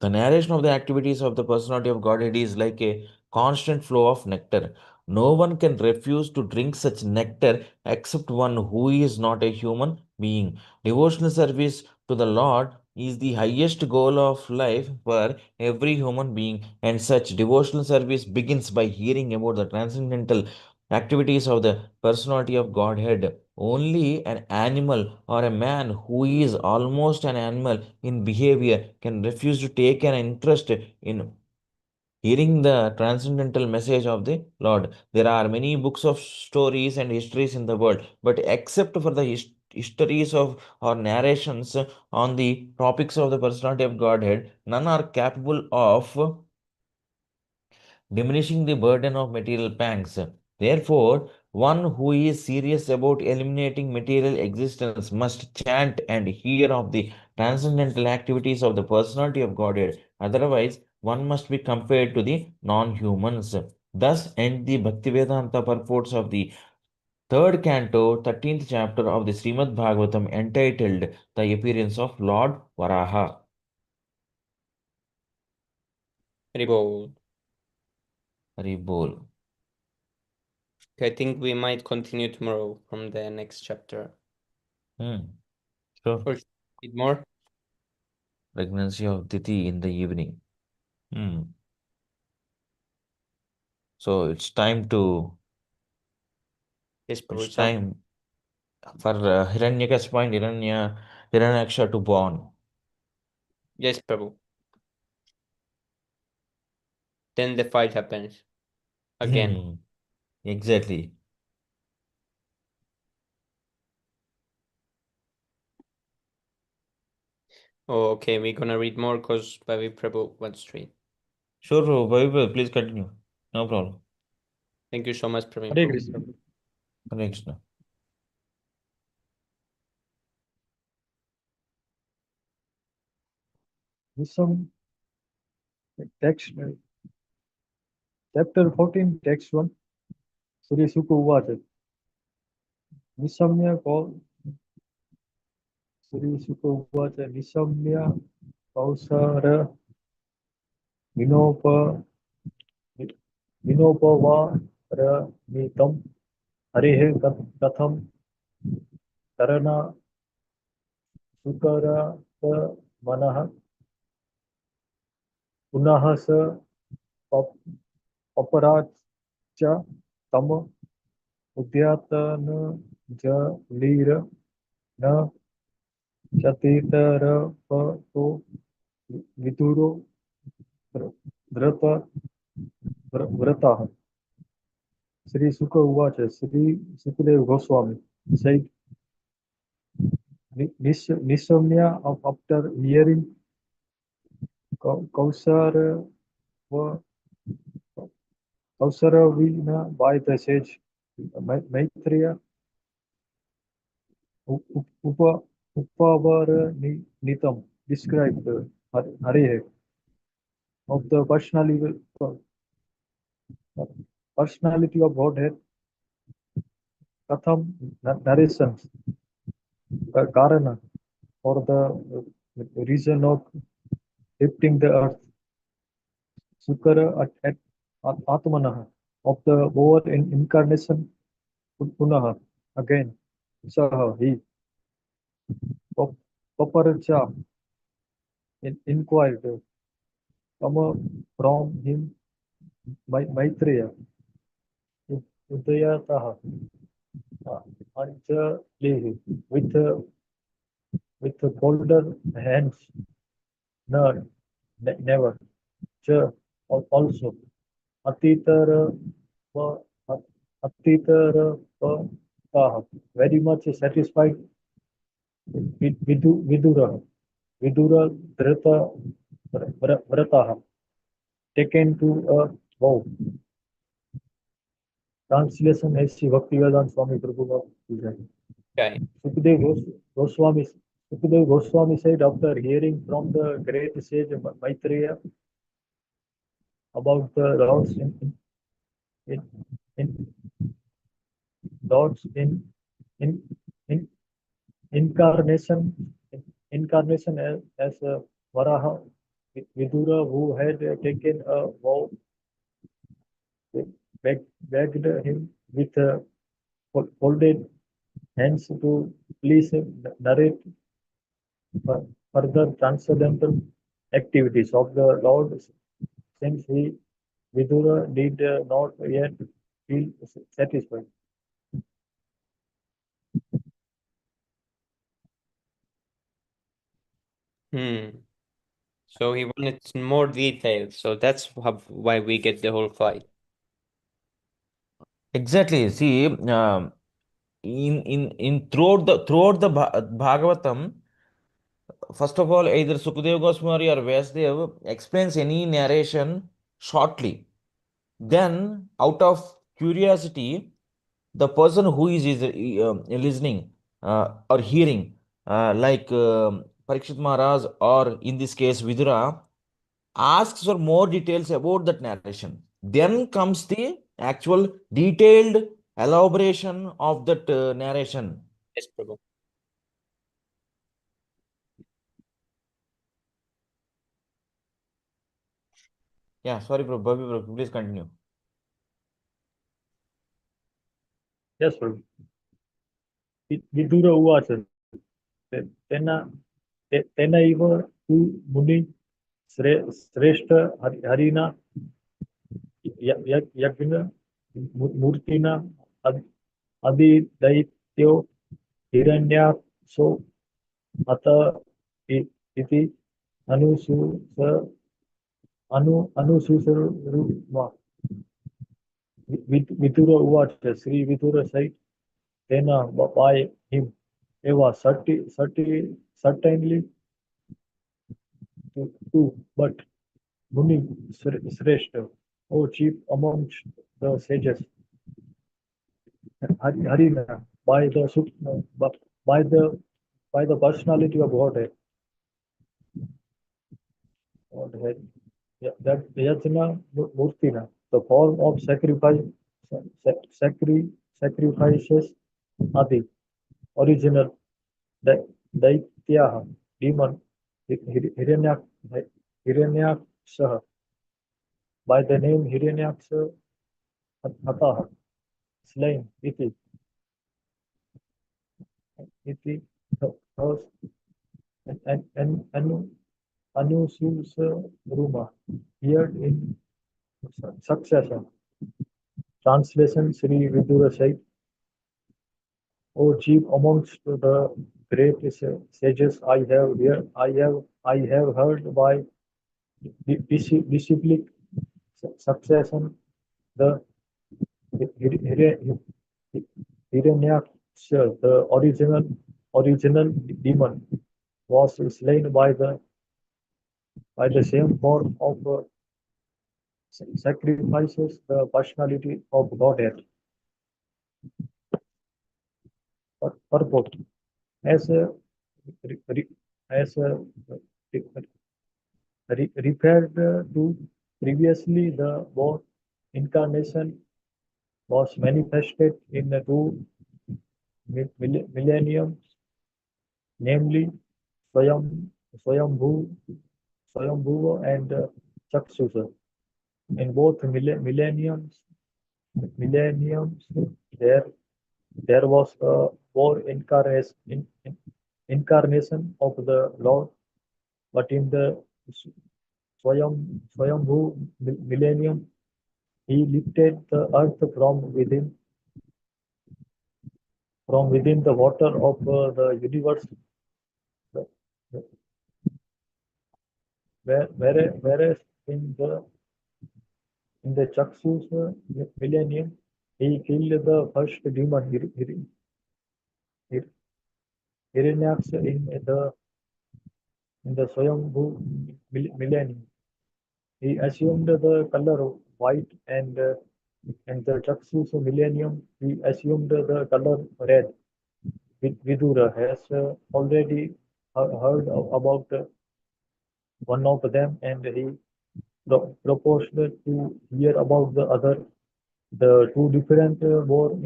The narration of the activities of the personality of Godhead is like a constant flow of nectar. No one can refuse to drink such nectar except one who is not a human being. Devotional service to the Lord is the highest goal of life for every human being, and such devotional service begins by hearing about the transcendental activities of the personality of Godhead. Only an animal or a man who is almost an animal in behavior can refuse to take an interest in hearing the transcendental message of the Lord. There are many books of stories and histories in the world, but except for the histories of or narrations on the topics of the personality of Godhead, none are capable of diminishing the burden of material pangs. Therefore, one who is serious about eliminating material existence must chant and hear of the transcendental activities of the personality of Godhead. Otherwise, one must be compared to the non-humans. Thus end the Bhaktivedanta purports of the third canto, 13th chapter of the Śrīmad-Bhāgavatam entitled The Appearance of Lord Varaha. Haribol. Haribol. I think we might continue tomorrow from the next chapter. Sure. Or read more? Pregnancy of Diti in the evening. So it's time Yes, it's Prabhu. time for Hiranyakashipu and Hiranyaksha to born. Yes, Prabhu. Then the fight happens again. Exactly. Oh, okay, we're gonna read more because Bhavi Prabhu wants to read. Sure, Bhavi, please continue. No problem. Thank you so much, Praveen Hare Prabhu. Krishna. Hare Krishna. This some text, chapter 14, text 1. Sri Sukha Uvacha. Nisamya Sri Sukha Uvacha. Nisamya Kausara Vinopa Vinopavara Nitam Harihe Katham Karana Sukara Manaha Punahasa Paparacha Tam Udyatana Jalira Na Chatitarapato Viduro Vrata Vrataha. Sri Sukha Uvacha. Sri Sukadev Goswami said, Nisomya, after hearing Kausara Vina by the sage Maitreya, Upavara Nitam described Harihe of the personality of Godhead, Katham narrations, Karana, for the reason of lifting the earth, Sukara at Atmanaha, of the over incarnation, Punaha, again, Saha, he, Paparacha, inquired, from him, Maitreya, Udayataha, Anjali, with folded hands, no, never, Cha, also, Atitara, Atitara, very much satisfied with Vidura, Vrataha, taken to a vow. Translation है श्री भक्तिवेदांत स्वामी प्रभुपाद की जय. Okay. Sukadev Goswami said after hearing from the great sage Maitreya about the Lord's in, in incarnation as a Varaha Vidura, who had taken a vow, begged him with folded hands to please narrate further transcendental activities of the Lord, since Vidura did not yet feel satisfied. So he wanted more details. So that's why we get the whole fight. Exactly. See, in throughout the Bhagavatam, first of all, either Sukadeva Goswami or Vyasdev explains any narration shortly. Then, out of curiosity, the person who is listening or hearing, like Parikshit Maharaj or in this case Vidura, asks for more details about that narration. Then comes the actual detailed elaboration of that narration. Yes, Prabhu. Yeah, sorry, bro. Bobby, bro, please continue. Yes, sir. Vidura Uvacha. Tena iva tu muni sreshta harina yagna murtina adi daityo hiranya so ata iti अनुसूसरुमा Vidura Uvacha, Sri Vidura said, Tena by him, Eva certainly to, but Muni Sreshta, O chief amongst the sages, Harina, by the by the by the personality of Godhead. That Yajna Murtina, the form of sacrifices, Adi, original, Daityaha, demon, Hiranyaksha, by the name Hiranyaksha Hataha, slain, iti, thus, and Anususa Ruma, here in succession. Translation Sri Vidura said, O chief amongst the great sages, I have heard by disciplic succession the Hiranyaksha, the original demon, was slain by the same form of sacrifices the personality of Godhead. Purport. As referred to previously, the word incarnation was manifested in the two millenniums, namely Swayambhuva and Chaksusa. In both millenniums, there was a more incarnation of the Lord, but in the Swayambhu millennium, he lifted the earth from within the water of the universe, whereas in the Chaksus millennium, he killed the first demon Hiranyaksha in the Swayambhu millennium. He assumed the color of white, and the Chaksus millennium, he assumed the color red. Vidura has already heard about one of them, and he proposed to hear about the other. The two different war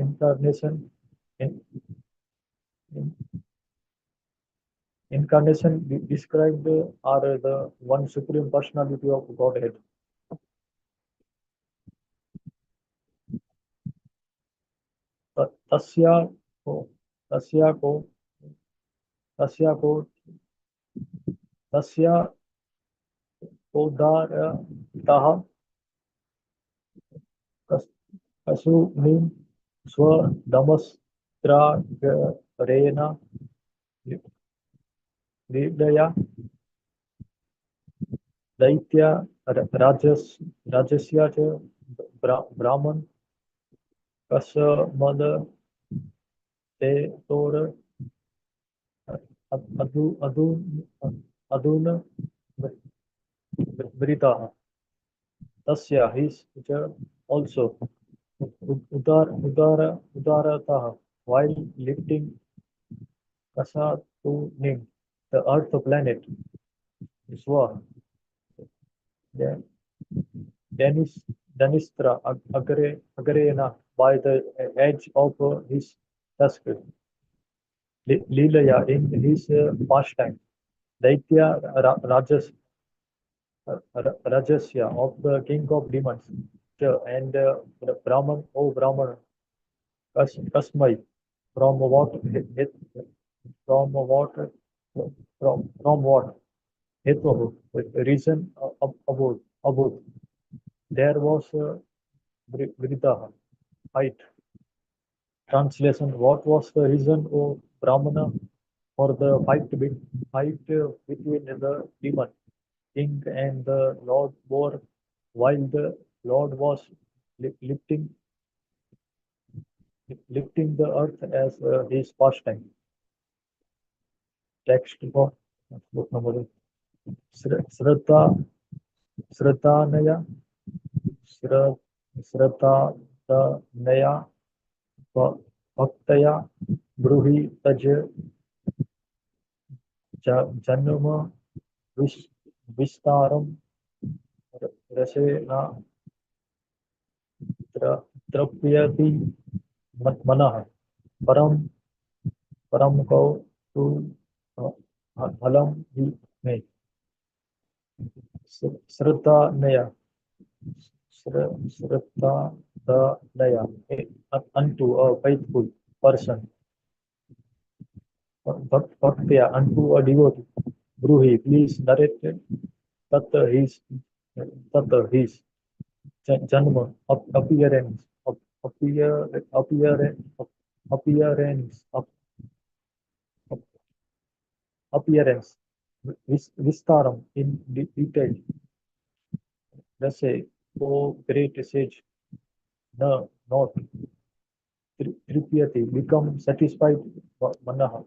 incarnation described are the one supreme personality of Godhead. Tasya Kodarataha Kasumin Swadamastrarena Vidaya Daitya Rajasya Brahman Kasamada Te Tora Aduna Britaha. Tasya, his also Udarataha, while lifting Kasatunim, the earth planet, Swa, Danistra Agrena, by the edge of his tusk, Lilaya, in his pastime, Daitya Rajasya, of the king of demons, and Brahman, O Brahman, Kasmai, from what Hetvahu, reason above. There was Vridaha, height. Translation: what was the reason, O Brahmana, for the fight between the demon king and the Lord bore while the Lord was lifting the earth as his pastime. Text for book number 8. Sratanaya Sratanaya Bhaktaya Bruhi Taj Janma Vistaram Rasena Trapyati Manah Param Kau Tu Halam Hi Me Sratanaya Sratanaya unto a faithful person. Bhaktya unto a devotee. Bruhi, please narrate Tata his Janma appearance appearance appearance Vistaram in detail. Let's say, O great sage, no, not Tripyati, become satisfied Manaha,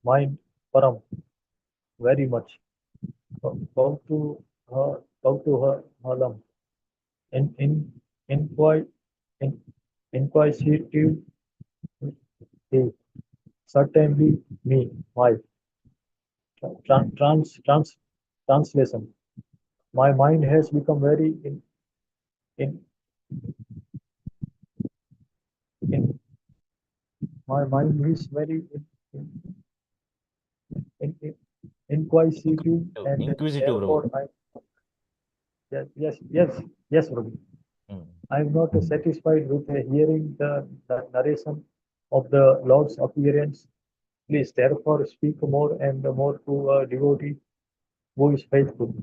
mind Param, very much. Bow to her Halam. Inquisitive, inquisitive, certainly me, my translation. My mind has become very in my mind is very in inquisitive and Inquisitive, therefore bro. yes, Prabhu. I am not satisfied with hearing the narration of the Lord's appearance. Please, therefore, speak more and more to a devotee who is faithful.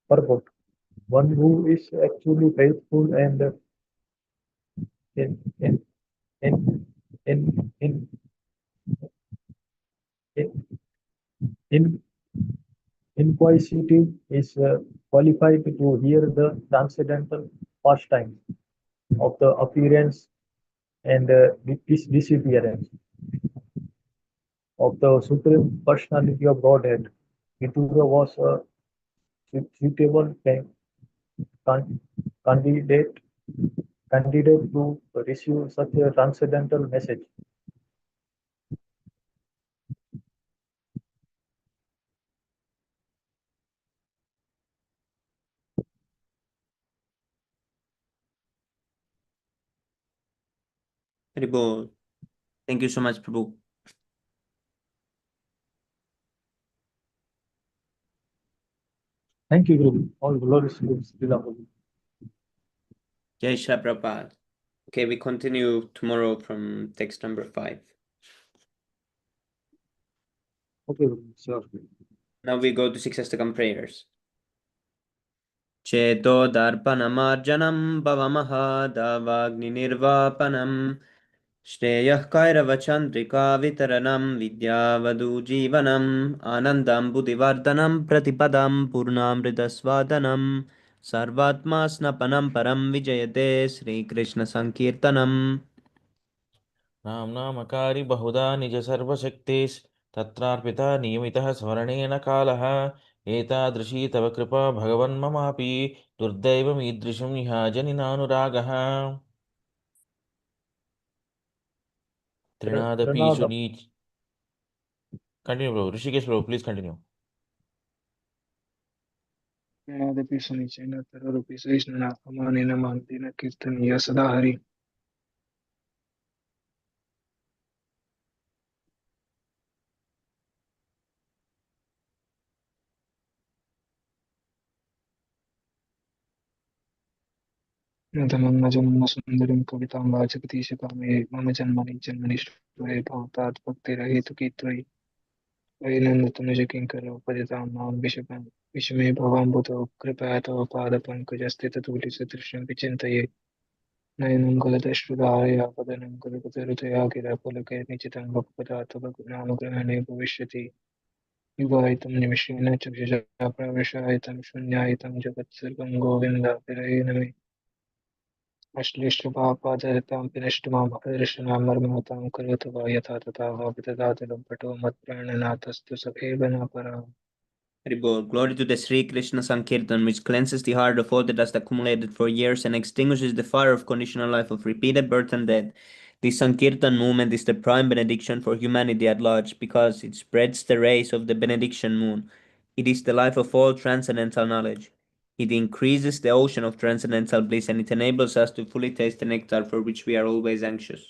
Purport. One who is actually faithful and in in in in in in, in inquisitive is qualified to hear the transcendental pastime of the appearance and disappearance of the Supreme Personality of Godhead. Vidura was a suitable candidate to receive such a transcendental message. Haribol. Thank you so much, Prabhu. Thank you, Guru. All glories to Srila Prabhu. Jai Shri Prabhupada. Okay, we continue tomorrow from text number 5. Okay, Guru. Sure. Now we go to 6 Astakam prayers. Cheto darpanamarjanam bhavamahadavagni nirvapanam Shreyah Kairavachandrika Vitaranam Vidyavadu Jivanam Anandam Buddhivardhanam Pratipadam Purnamridasvadanam Sarvatma Snapanam Param Vijayate Sri Krishna Sankirtanam नाम्नामकारि बहुधा निज सर्वशक्तिस् तत्रार्पिता नियमितः स्मरणेन कालः एतादृशी तव कृपा भगवन्ममापि दुर्दैवमीदृशं ह्याजनिनानुरागः त्रिनादपि Pranada. सुनीच continue bro Rishikesh bro please continue नादपि सुनिचेन तररूपी सहिष्णुना अमानेन महन्तेन कीर्तनीय सदा हरि नूतनं जन्म सुन्दरीं कवितां वाचकतीशकामये मम जन्मनि जन्मनिष्ठुरे भवतात् भक्तिरहेतुकी त्वयि वैनन्दतनुजकिङ्करोपदितां मां विषमे भवाम्बुधौ कृपया तव पादपङ्कजस्थितधूलिसदृशं विचिन्तये नयनं गलदश्रुधारया पदनं गलपतरुतया गिरा पुलके निचितं भक्पदातभग्नामग्रहणे भविष्यति युगायितं निमिषेण चक्षुषा प्रवेशायतं शून्यायतं जगत्सर्वं गोविन्दाभिरये नमे अश्लेषपापादरतां पिनष्टमां भद्रशनां मर्महतां करोतु वा यथा तथा वा विदधातु लम्पटो मत्प्राणनाथस्तु सखेव न पराम्. Haribol. Glory to the Sri Krishna Sankirtan, which cleanses the heart of all the dust accumulated for years and extinguishes the fire of conditional life of repeated birth and death. The Sankirtan movement is the prime benediction for humanity at large because it spreads the rays of the benediction moon. It is the life of all transcendental knowledge. It increases the ocean of transcendental bliss and it enables us to fully taste the nectar for which we are always anxious.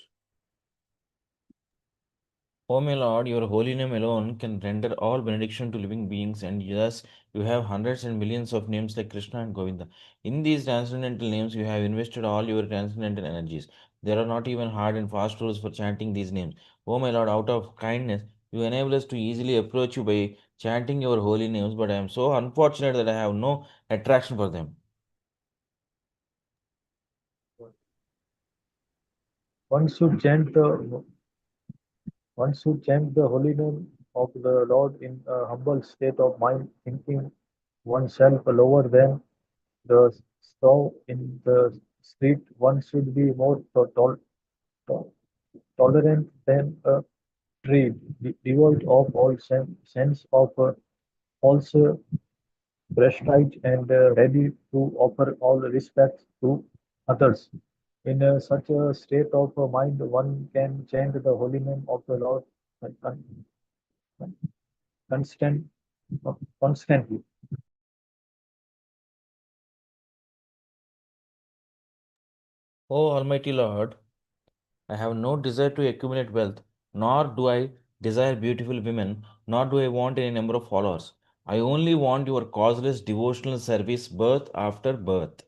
O my Lord, your holy name alone can render all benediction to living beings, and thus you have hundreds and millions of names like Krishna and Govinda. In these transcendental names, you have invested all your transcendental energies. There are not even hard and fast rules for chanting these names. O my Lord, out of kindness, you enable us to easily approach you by chanting your holy names, but I am so unfortunate that I have no attraction for them. One should chant the holy name of the Lord in a humble state of mind, thinking oneself lower than the straw in the street. One should be more tolerant than a tree, devoid of all sense of false prestige and ready to offer all respect to others. In such a state of mind, one can chant the holy name of the Lord con- con- constant, constantly. O Almighty Lord, I have no desire to accumulate wealth, nor do I desire beautiful women, nor do I want any number of followers. I only want your causeless devotional service birth after birth.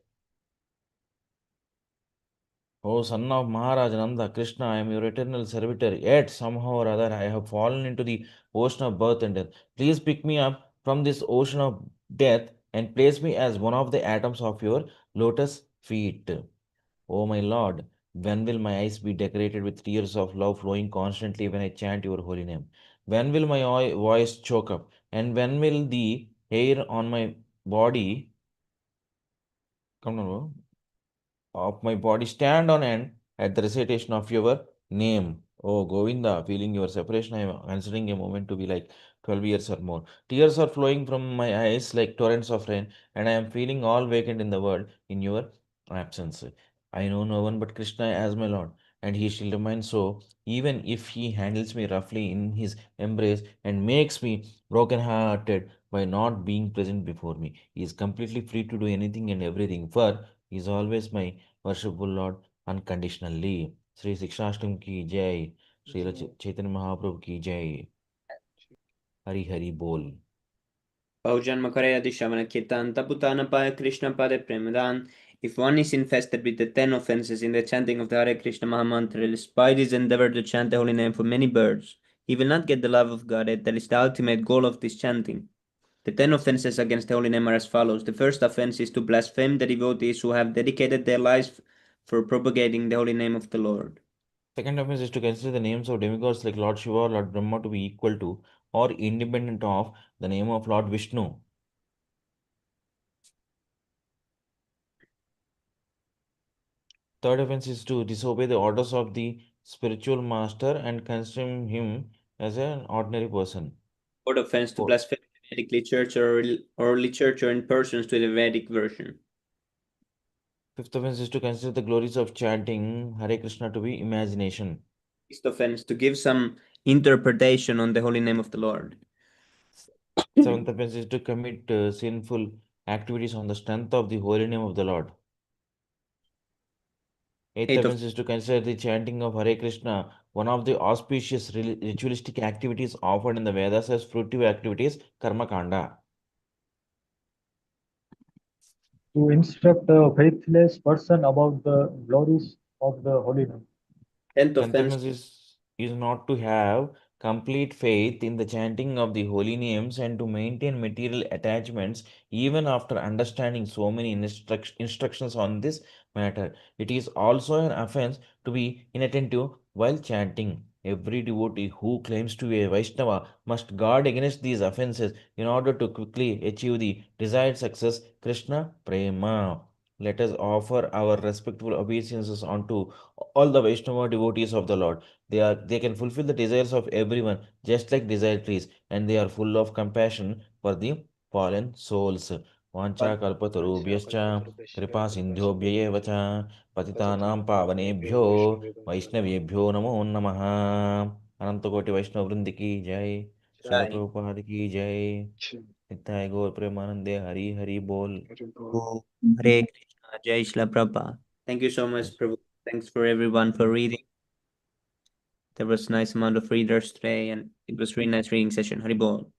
O son of Maharaj Nanda, Krishna, I am your eternal servitor, yet somehow or other I have fallen into the ocean of birth and death. Please pick me up from this ocean of death and place me as one of the atoms of your lotus feet. O my Lord, when will my eyes be decorated with tears of love flowing constantly when I chant your holy name? When will my voice choke up? And when will the hair on my body come on, of my body stand on end at the recitation of your name? Oh Govinda, feeling your separation, I am considering a moment to be like 12 years or more. Tears are flowing from my eyes like torrents of rain, and I am feeling all vacant in the world in your absence. I know no one but Krishna as my Lord, and he shall remain so, even if he handles me roughly in his embrace and makes me broken hearted by not being present before me. He is completely free to do anything and everything, for he is always my worshipful Lord unconditionally. Sri Sikshastam ki jai. Sri Chaitanya Mahaprabhu ki jai. Hari Hari Bol. Baujan Makaraya Dishavana Kirtan Taputana Paya Krishna Pade Premadan. If one is infested with the 10 offenses in the chanting of the Hare Krishna Mahamantra, despite his endeavor to chant the holy name for many birds, he will not get the love of God. That is the ultimate goal of this chanting. The 10 offenses against the holy name are as follows. The first offense is to blaspheme the devotees who have dedicated their lives for propagating the holy name of the Lord. Second offense is to consider the names of demigods like Lord Shiva or Lord Brahma to be equal to or independent of the name of Lord Vishnu. Third offense is to disobey the orders of the spiritual master and consider him as an ordinary person. Fourth offense to Fourth. blaspheme the Vedic literature or literature in persons to the Vedic version. Fifth offense is to consider the glories of chanting Hare Krishna to be imagination. Sixth offense to give some interpretation on the holy name of the Lord. Seventh offense is to commit sinful activities on the strength of the holy name of the Lord. Eighth offense is to consider the chanting of Hare Krishna one of the auspicious ritualistic activities offered in the Vedas as fruitive activities, Karma Kanda. To instruct a faithless person about the glories of the holy name. Tenth Tenth offense offense is not to have complete faith in the chanting of the holy names and to maintain material attachments even after understanding so many instructions on this matter. It is also an offense to be inattentive while chanting. Every devotee who claims to be a Vaishnava must guard against these offenses in order to quickly achieve the desired success. Krishna Prema. Let us offer our respectful obeisances unto all the Vaishnava devotees of the Lord. They can fulfill the desires of everyone, just like desire trees, and they are full of compassion for the fallen souls. Vancha kalpatarubhyascha kripa sindhyobhyeva cha patitanam pavanebhyo वैष्णवेभ्यो नमो नमः अनंत कोटि वैष्णव वृंद की जय Srila Jai. Prabhupada की जय नित्याय गौर प्रेमानंदे हरि हरि बोल Om Hare Krishna. Jai Shila Prabhupada. Thank you so much, Prabhu. Thanks for everyone for reading. There was a nice amount of readers today, and it was really nice reading session. Hari Bol.